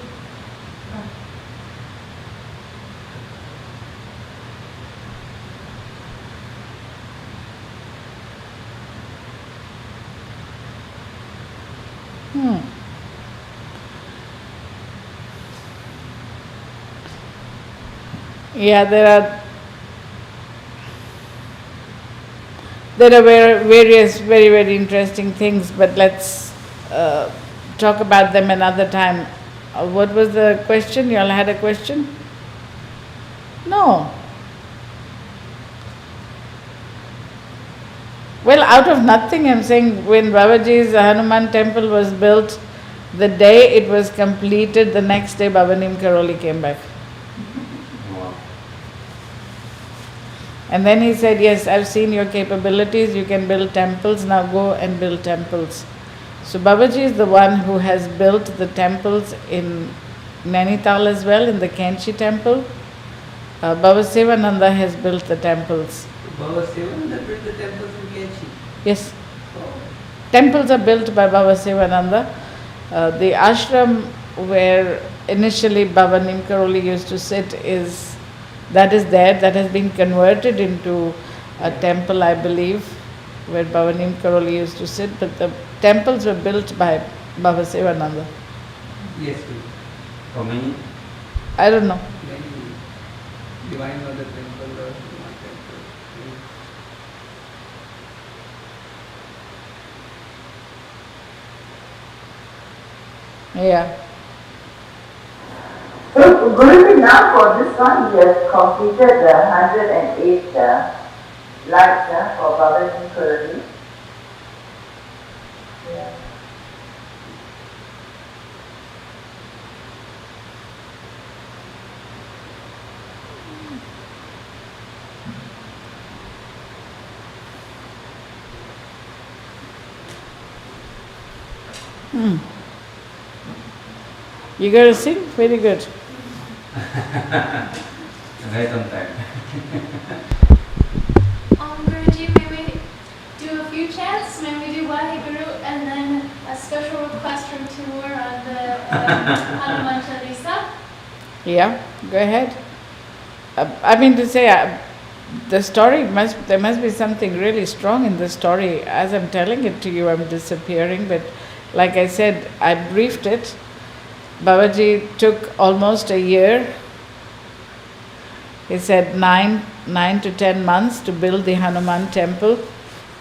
Yeah, there are various very, very interesting things, but let's talk about them another time. What was the question? You all had a question? No. Well, out of nothing, I'm saying when Babaji's Hanuman temple was built, the day it was completed, the next day Baba Neem Karoli came back. And then he said, yes, I've seen your capabilities, you can build temples, now go and build temples. So Babaji is the one who has built the temples in Nainital as well, in the Kenchi temple. Baba Sivananda has built the temples. Baba Sivananda built the temples in Kenchi. Yes. Temples are built by Baba Sivananda. The ashram where initially Baba Neem Karoli used to sit that has been converted into a temple, I believe, where Baba Neem Karoli used to sit, but the temples were built by Baba Sivananda. Yes, Guru. Yes. Temples are built by Baba Sivananda. The ashram where initially Baba Neem Karoli used to sit that has been converted into a temple, I believe, where Baba Neem Karoli used to sit, but the temples were built by Baba Sivananda. How many? I don't know. Many Divine Mother Temple or Hanuman Temple. Yeah. So, Guruji, now for this one, he has completed the 108 lights for Babaji Karoliji. Yeah. You got to sing? Very good. Right on time. Guruji, may we do a few chants? May we do Vaheguru and then a special request from Timur on the Hanuman Chalisa? Yeah, go ahead. I mean to say, the story there must be something really strong in the story. As I'm telling it to you, I'm disappearing, but like I said, I briefed it. Babaji took almost a year. He said 9 to 10 months to build the Hanuman temple.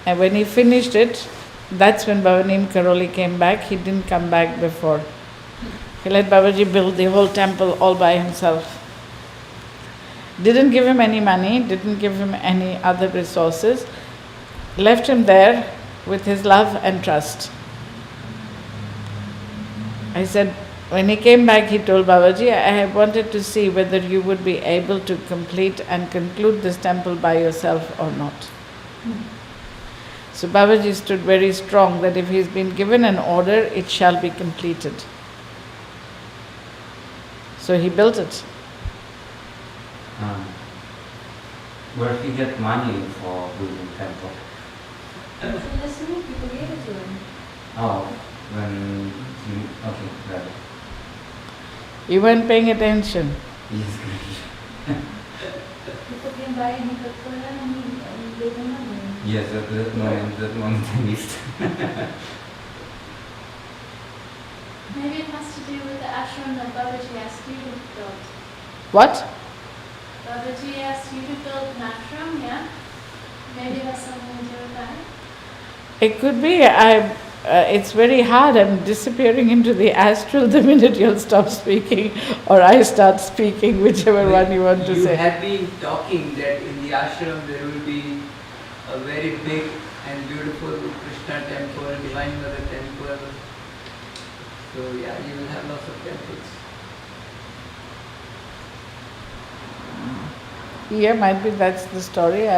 And when he finished it, that's when Neem Karoli came back. He didn't come back before. He let Babaji build the whole temple all by himself. Didn't give him any money, didn't give him any other resources. Left him there with his love and trust. I said, when he came back, he told Babaji, I wanted to see whether you would be able to complete and conclude this temple by yourself or not. So Babaji stood very strong that if he's been given an order, it shall be completed. So he built it. Where did he get money for building temple? From the Sunni people gave it to him. Oh, okay, got it. You weren't paying attention. Yes, great. People came by and he cooked for them and gave them money. Yes, that moment I missed. Maybe it has to do with the ashram that Babaji asked you to build. What? Babaji asked you to build an ashram, yeah? Maybe it has something to do with that. It could be. It's very hard. I'm disappearing into the astral the minute you'll stop speaking or I start speaking, whichever one you want to You say. had been talking that in the ashram there will be a very big and beautiful Krishna temple, Divine Mother temple. So yeah, you will have lots of temples. Yeah, might be that's the story.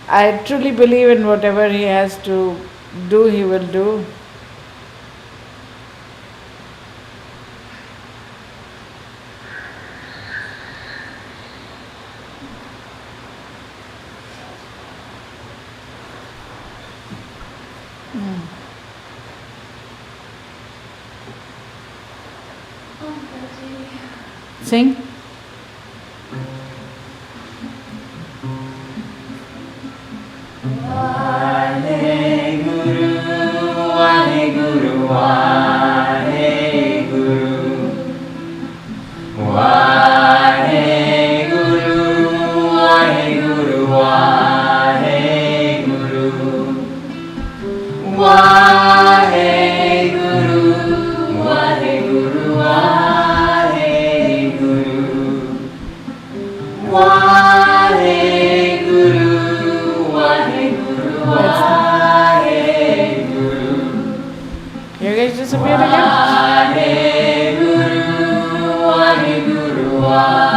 I truly believe in whatever he has to do, he will do. Oh, Babaji. Sing. You guys disappeared again? Waheguru, Waheguru,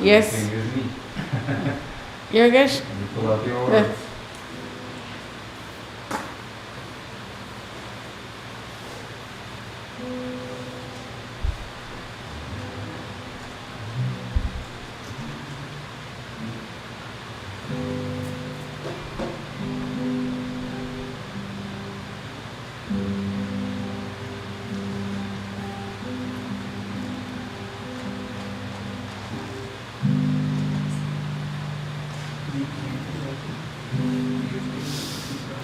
Yes. Yogesh? Pull out your Yes. words.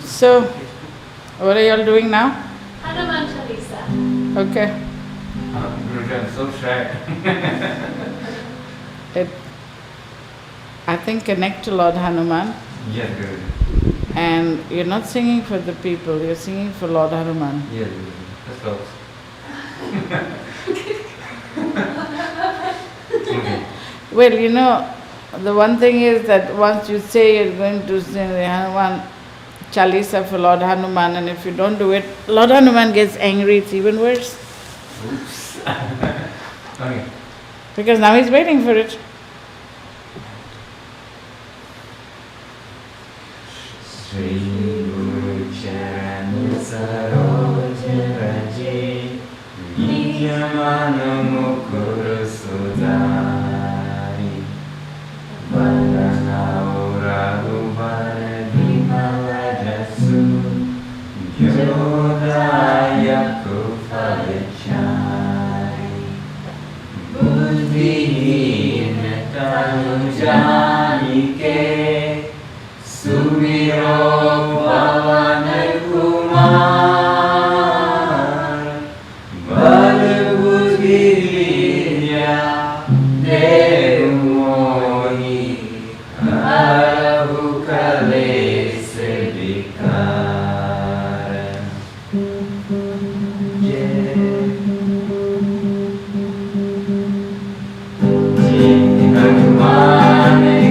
So, what are you all doing now? Hanuman Chalisa. Okay. Guruji, I'm so shy. I think connect to Lord Hanuman, Yes, Guruji. and you're not singing for the people, you're singing for Lord Hanuman. Yes, Guruji. That's close. Okay. Well, you know, the one thing is that once you say you're going to sing the Hanuman Chalisa for Lord Hanuman, and if you don't do it, Lord Hanuman gets angry, it's even worse. Oops. Okay. Because now he's waiting for it. Shri Guru Charan Saroj Raji Vidyamana Mukuru Sudari Vandana Raghuvar Vimalajasu Yodaya Kufalechari Buddhihin Tanujanike Sumiro Bhavana Kumar Bala Buddhi Vidya Demohi Arahu Kale Sedikara Jai Hanuman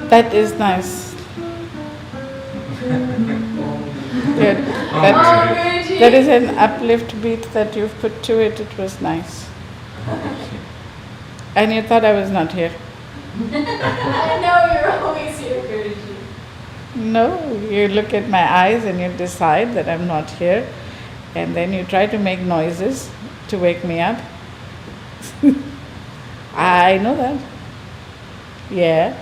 That is nice. Good. That is an uplift beat that you've put to it. It was nice. And you thought I was not here. I know you're always here, Karoliji. No, you look at my eyes and you decide that I'm not here, and then you try to make noises to wake me up. I know that. Yeah.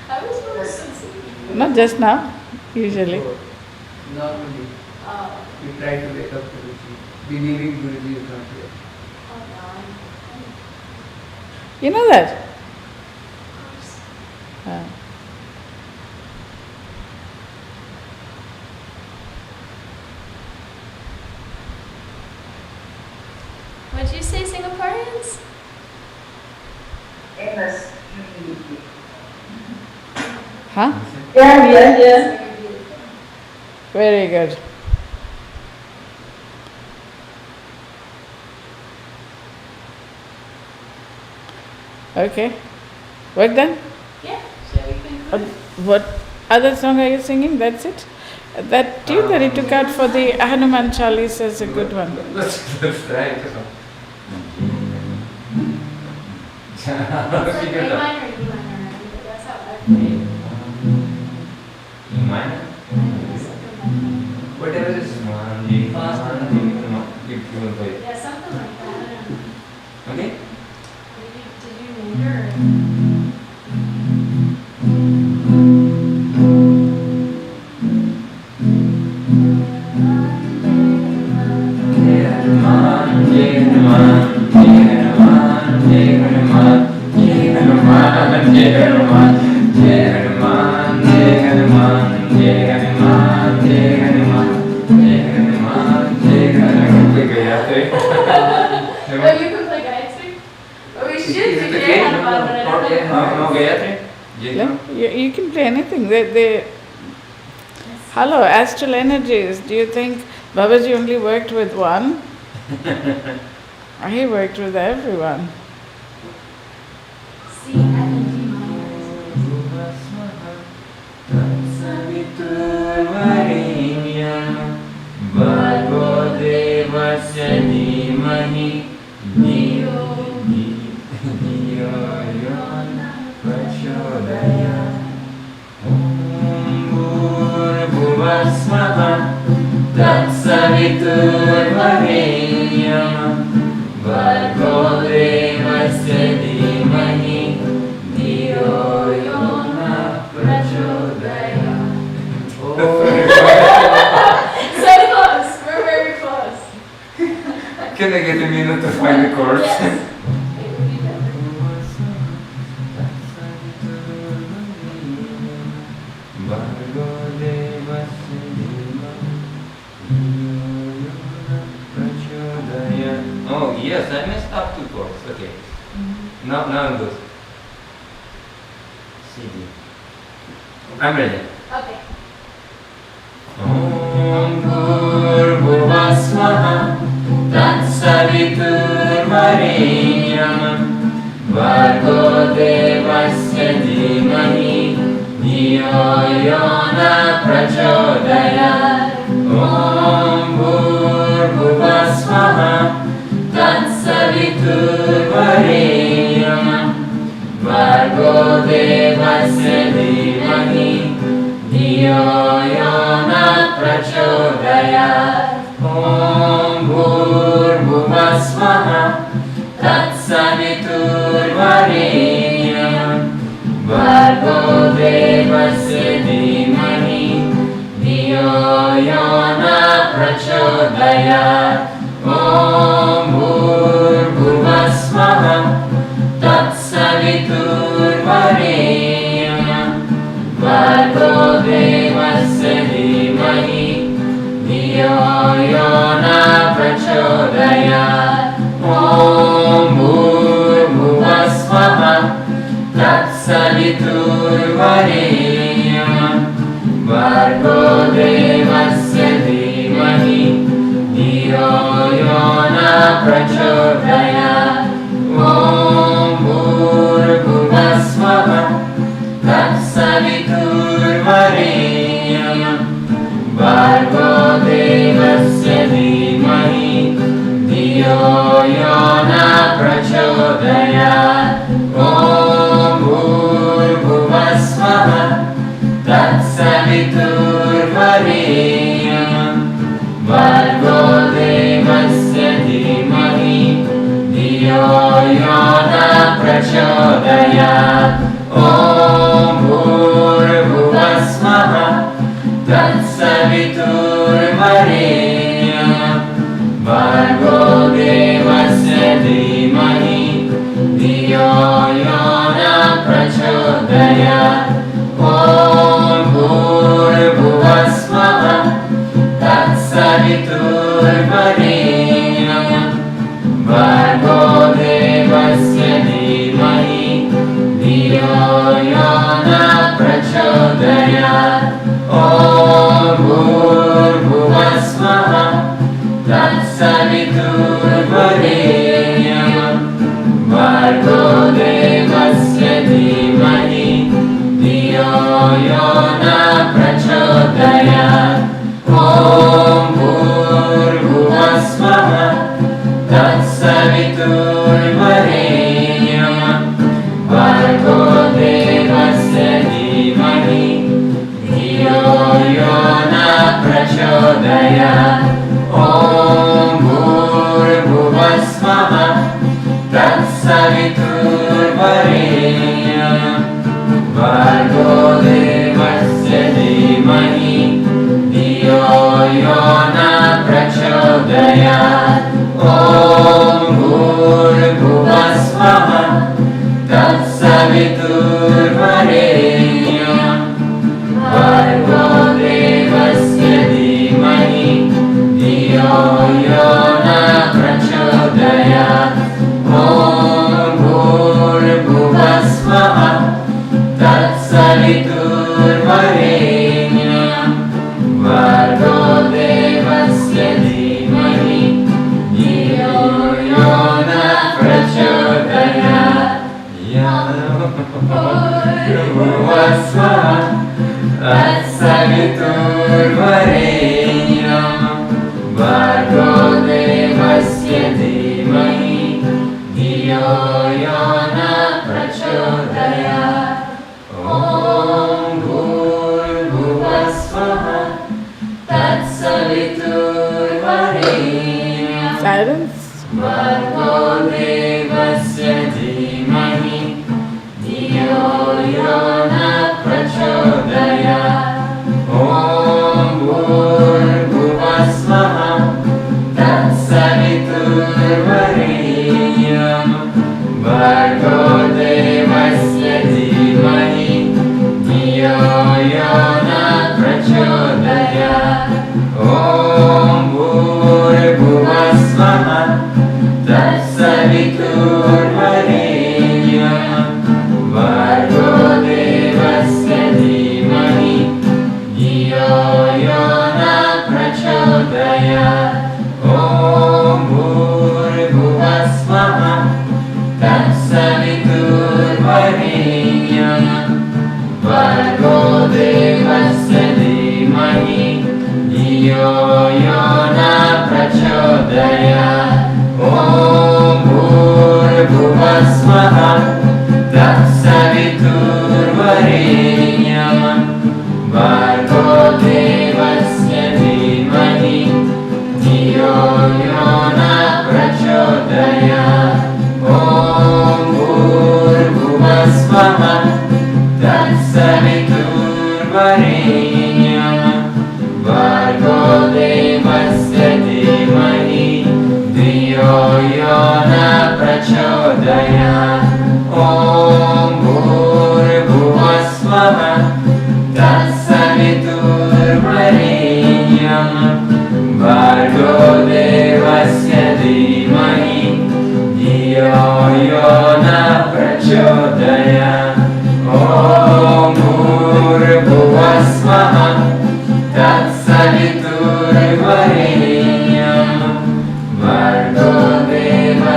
I was listening. Not just now, usually. Normally, Oh, we try to wake up Guruji, believing Guruji is not here. God. You know that? Of course. Uh, What'd you say, Singaporeans? Amos. huh? Yeah. Very good. Okay. Work done? Yeah. Shall we conclude? What other song are you singing? That's it? That tune that he took out for the Hanuman Chalisa is a good one. Let's try it. It's like A minor, E minor. That's how I play it. E minor? Whatever is fast enough. If you will play it. Yeah, something like that. I don't know. Okay? Did you major or? Oh, you can play Gayatri? Oh, we should do Jai Hanuman, but I don't know. No, Gayatri? You can play anything. Hello, astral energies. Do you think Babaji only worked with one? He worked with everyone. C and D minor. So close. We're very close. Can I get a minute to find the chords? Yes. It would be better. Yes, I messed up 2 chords. Okay. Now I'm good. CD. I'm ready. Okay. Om Bhurvasvaha Tatsaviturvarenyam Bhargo Devasya Dhimahi Dhiyo Yona Prachodayat. Om Bhurvasvaha Tatsaviturvarenyam Bhargo Devasya Dhimahi Dhiyo Yona Prachodayat. Om Bhurvasvaha Tatsaviturvarenyam Bhargo Devasya Dhimahi Dhiyo Yona Prachodayat. Om Bhurvasvaha Tatsaviturvarenyam Bhargo Devasya Dhimahi Dhiyo Yona Prachodayat. Om Bhurvasvaha Tatsaviturvarenyam Bhargo Devasya Dhimahi Dhiyo Yona Prachodayat. Om Bhurvasvaha Tatsaviturvarenyam Bhargo Devasya Dhimahi Dhiyo Yona Prachodayat. Om Bhurvasvaha Tatsaviturvarenyam Bhargo Devasya Dhimahi Dhiyo Yona Prachodayat. Om Bhurvasvaha Tatsaviturvarenyam Bhargo Devasya Dhimahi Dhiyo Yona Prachodayat. Om Bhurvasvaha Tatsaviturvarenyam Bhargo Devasya Dhimahi Dhiyo Yona Prachodayat. Om Bhurvasvaha Tatsaviturvarenyam Bhargo Devasya Dhimahi Dhiyo Yona Prachodayat. Om Bhurvasvaha Tatsaviturvarenyam Bhargo Devasya Dhimahi Dhiyo Yona Prachodayat. Om Bhurvasvaha Tatsaviturvarenyam Bhargo Devasya Dhimahi Dhiyo Yona Prachodayat. Om Bhurvasvaha Tatsaviturvarenyam Bhargo Devasya Dhimahi Dhiyo Yona Prachodayat. Om Bhurvasvaha Tatsaviturvarenyam Bhargo Devasya Dhimahi Dhiyo Yona Prachodayat. Bhurvasvaha Tatsaviturvarenyam Bhargo Devasya Dhimahi Dhiyo Yona Prachodayat. Om Bhurvasvaha Tatsaviturvarenyam Silence. Bhargo Devasya Dhimahi Dhiyo Yona Prachodayat. Om Bhurvasvaha Tatsaviturvarenyam Bhargo Devasya Dhimahi Dhiyo Yona Prachodayat. Om Bhurvasvaha Tatsaviturvarenyam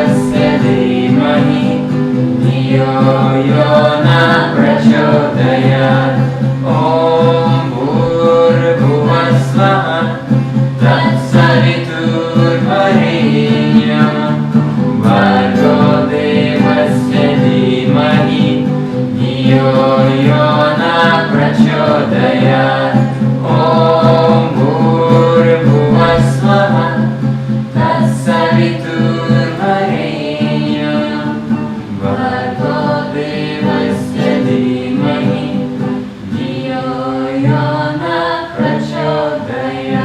Devasya Dhimahi Dhiyo Yo Na Prachodayat Om Bhurbhuvah Swaha Tatsaviturvarenyam Bhargo Devasya Dhimahi Dhiyo Yo Na Prachodayat Om Bhurbhuvah Swaha Tatsaviturvarenyam Bhargo Devasya Dhimahi Dhiyo Yo Na Prachodayat.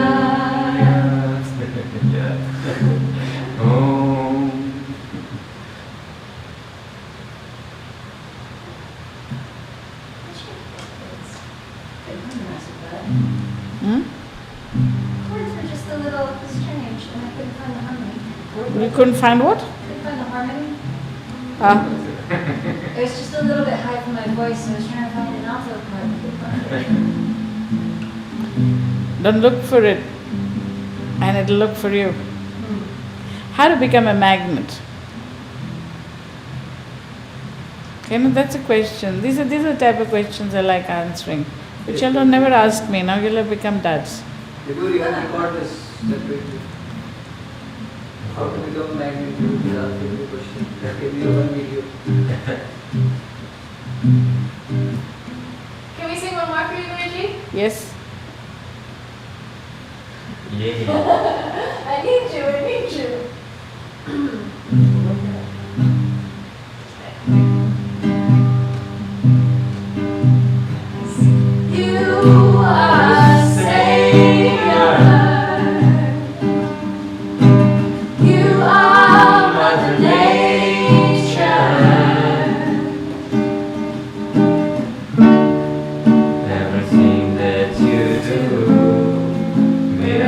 Om. Hmm? Chords were just a little strange, and I couldn't find the harmony. You couldn't find what? Couldn't find the harmony. Ah, It was just a little bit high for my voice, so I was trying to find an alto part. don't look for it, and it'll look for you. How to become a magnet? That's a question. These are the type of questions I like answering. But children never ask me. Now you'll have become dads. Before you can record this separately. How to become a magnet, you will be asking the question. Give you one video. Can we sing one more for you, Guruji? Yes? Yeah. I need you. You are Savior. You are Mother Nature. Everything that you do, may I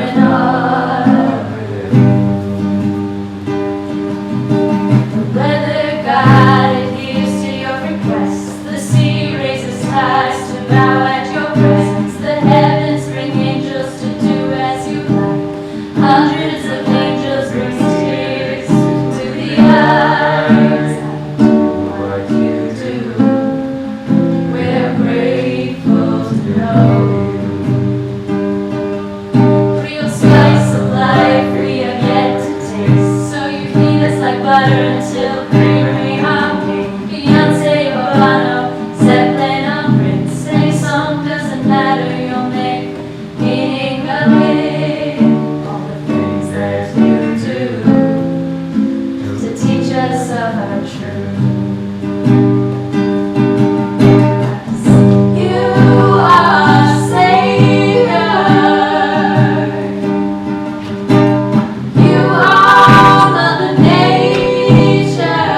The weather god adheres to your requests. The sea raises tides to bow at your presence. The heavens bring angels to do as you like. Hundreds of angels bring tears to the eyes. what you do. We're grateful to know real slice of life we have yet to taste. So you feed us like butter until creamy humpy. Beyonce, Bono, Zeppelin, or Prince. Any song doesn't matter, you'll make meaning of it. All the things that you do to teach us of our truth. You are Savior. You are Mother Nature.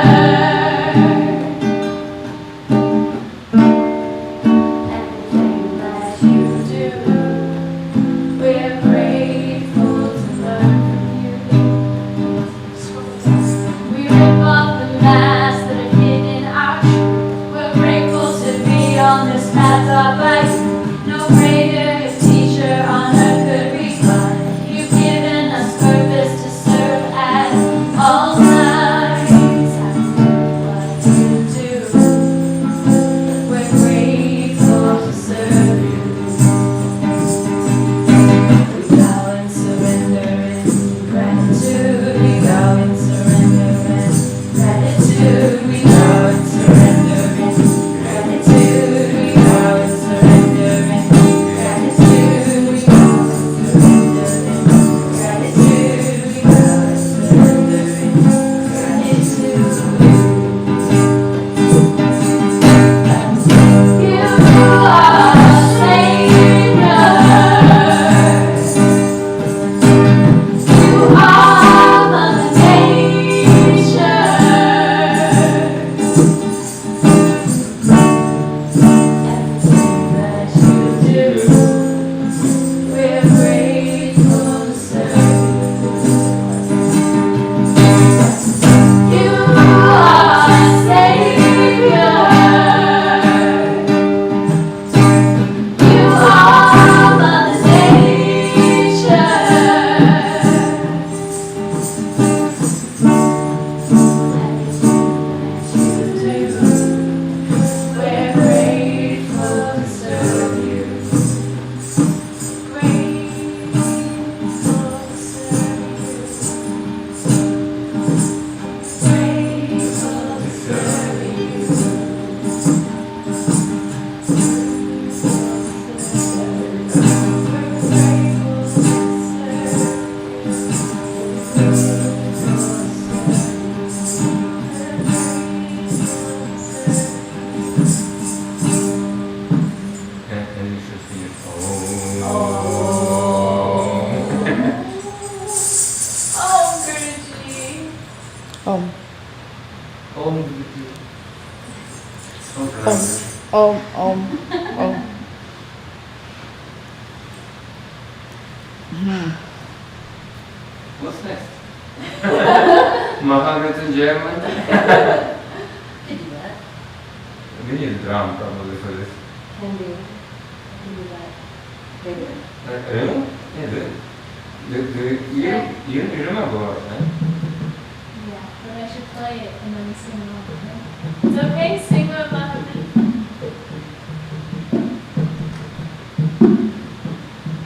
Everything that you do, we're grateful to learn from you. We rip off the masks that are Om. Om. Om. Om. Om. What's next? Maharaj in German? Could do that. We need a drum probably for this. Can do. Can do that. Maybe. Really? Yeah, you remember what, right? Yeah, but I should play it and then sing along with it. It's okay, sing with Maharaj.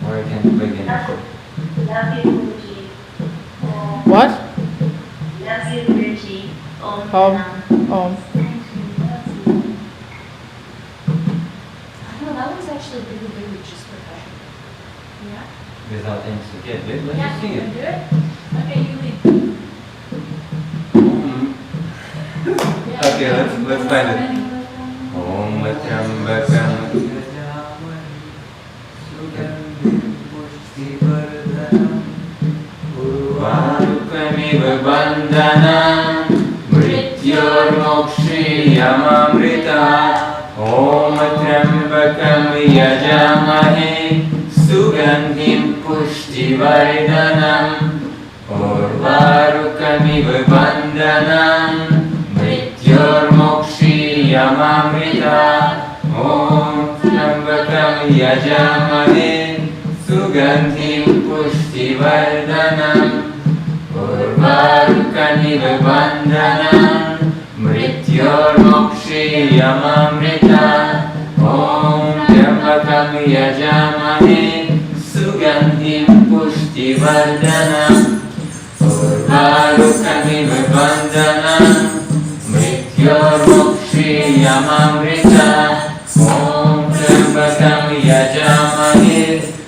Or I can play again. Love you, Guruji. What? Love you, Guruji. Om. Om. Pranam. Om. Thank you. Love you. I don't know, that one's actually really good with just percussion. Yeah? Without any stick. Yeah, let's Yeah, just sing you it. can do it? Okay, you lead. Yeah. Okay, let's find it. Om Trambakam Urvarukamiv Bandhanam Mrityormokshiyamamrita Om Trambakam Yajamahe Sugandhim Pushtivardhanam Urvarukamiv Bandhanam Mrityormokshiyamamrita Om Trambakam Yajamahe Sugandhim Pushtivardhanam Urvarukamiv Bandhanam Mrityormokshiyamamrita Om Trambakam Yajamahe Sugandhim Pushtivardhanam Urvarukamiv Bandhanam Mrityormokshiyamamrita Om Trambakam Yajamahe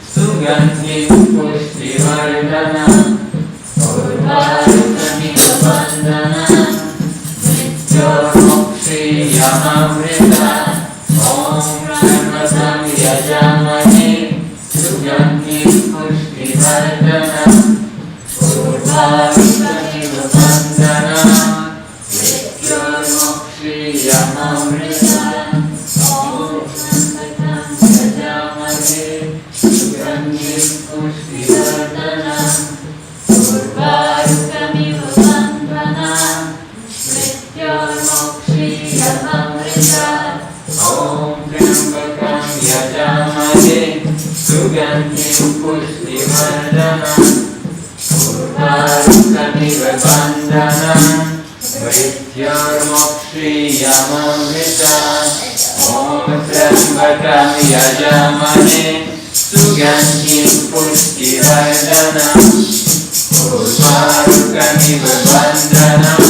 Sugandhim Pushtivardhanam Urvarukamiv Bandhanam Mrityormokshiyamamrita Om Trambakam Yajamahe Sugandhim Pushtivardhanam Urvarukamiv Bandhanam Mrityormokshiyamamrita Om Trambakam Yajamahe Sugandhim Pushtivardhanam Urvarukamiv Bandhanam Mrityormokshiyamamrita Om Trambakam Yajamahe Sugandhim Pushtivardhanam Urvarukamiv Bandhanam Mrityormokshiyamamrita Om Trambakam Yajamahe Sugandhim Pushtivardhanam Urvarukamiv Bandhanam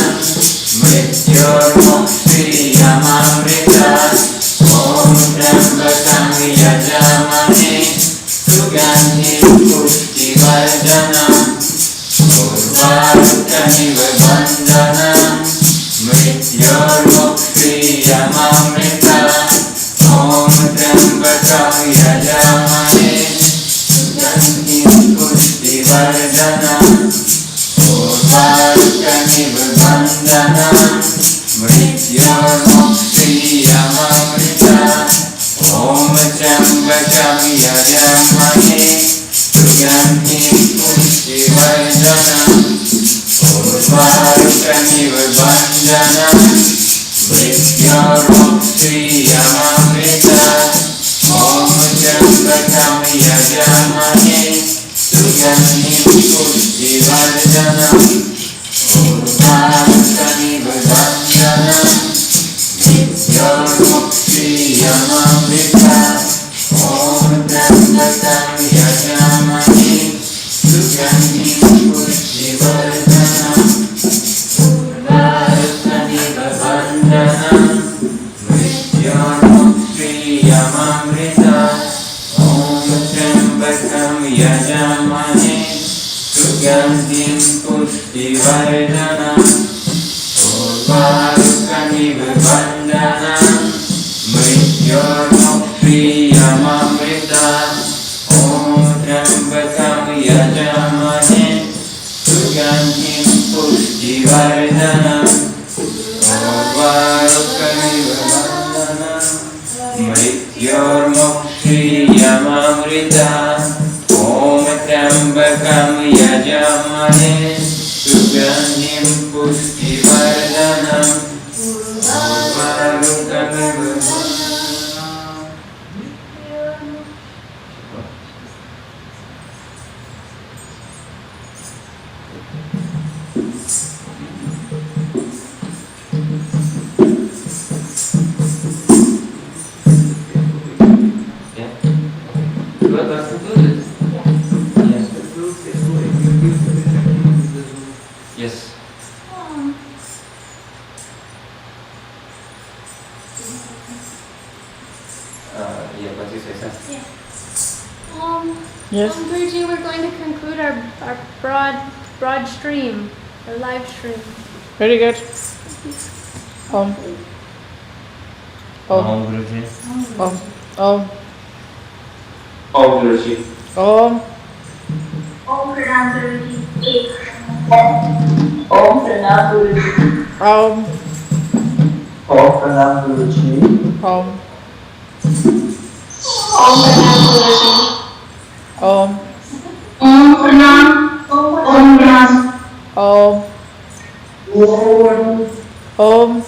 Mrityormokshiyamamrita Om Trambakam Yajamahe Sugandhim Pushtivardhanam Urvarukamiv Bandhanam Mrityormokshiyamamrita Om Trambakam Yajamahe Sugandhim Pushtivardhanam Urvarukamiv Bandhanam Mrityormokshiyamamrita Om Trambakam Yajamahe Sugandhim Pushtivardhanam Urvarukamiv Bandhanam Mrityormokshiyamamrita Om Trambakam Yajamahe Sugandhim Pushtivardhanam Urvarukamiv Bandhanam Mrityormokshiyamamrita Om Trambakam Yajamahe Sugandhim Pushtivardhanam Urvarukamiv Bandhanam Mrityormokshiyamamrita Om Trambakam Yajamahe Sugandhim Pushtivardhanam Urvarukamiv Bandhanam Mrityormokshiyamamrita Om Trambakam Yajamahe Sugandhim Pushtivardhanam पुष्टिवर्धनम् सर्वारोग्यमिव वन्दनम् मृत्योर्मुक्षीयमामृता ॐ त्र्यम्बकं यजामहे सुगन्धिं पुष्टिवर्धनम् सर्वारोग्यमिव Yes. Yeah, what you say, sir? Yes. Guruji, we're going to conclude our broad stream, our live stream. Very good. Om. Om. Om Guruji. Om. Om. Om Guruji. Om. Om Pranam Guruji. Om Pranam Guruji. Om. Om Pranam Guruji. Om. Om Pranam Guruji. Om. Om Pranam. Om Pranam. Om. Om. Om.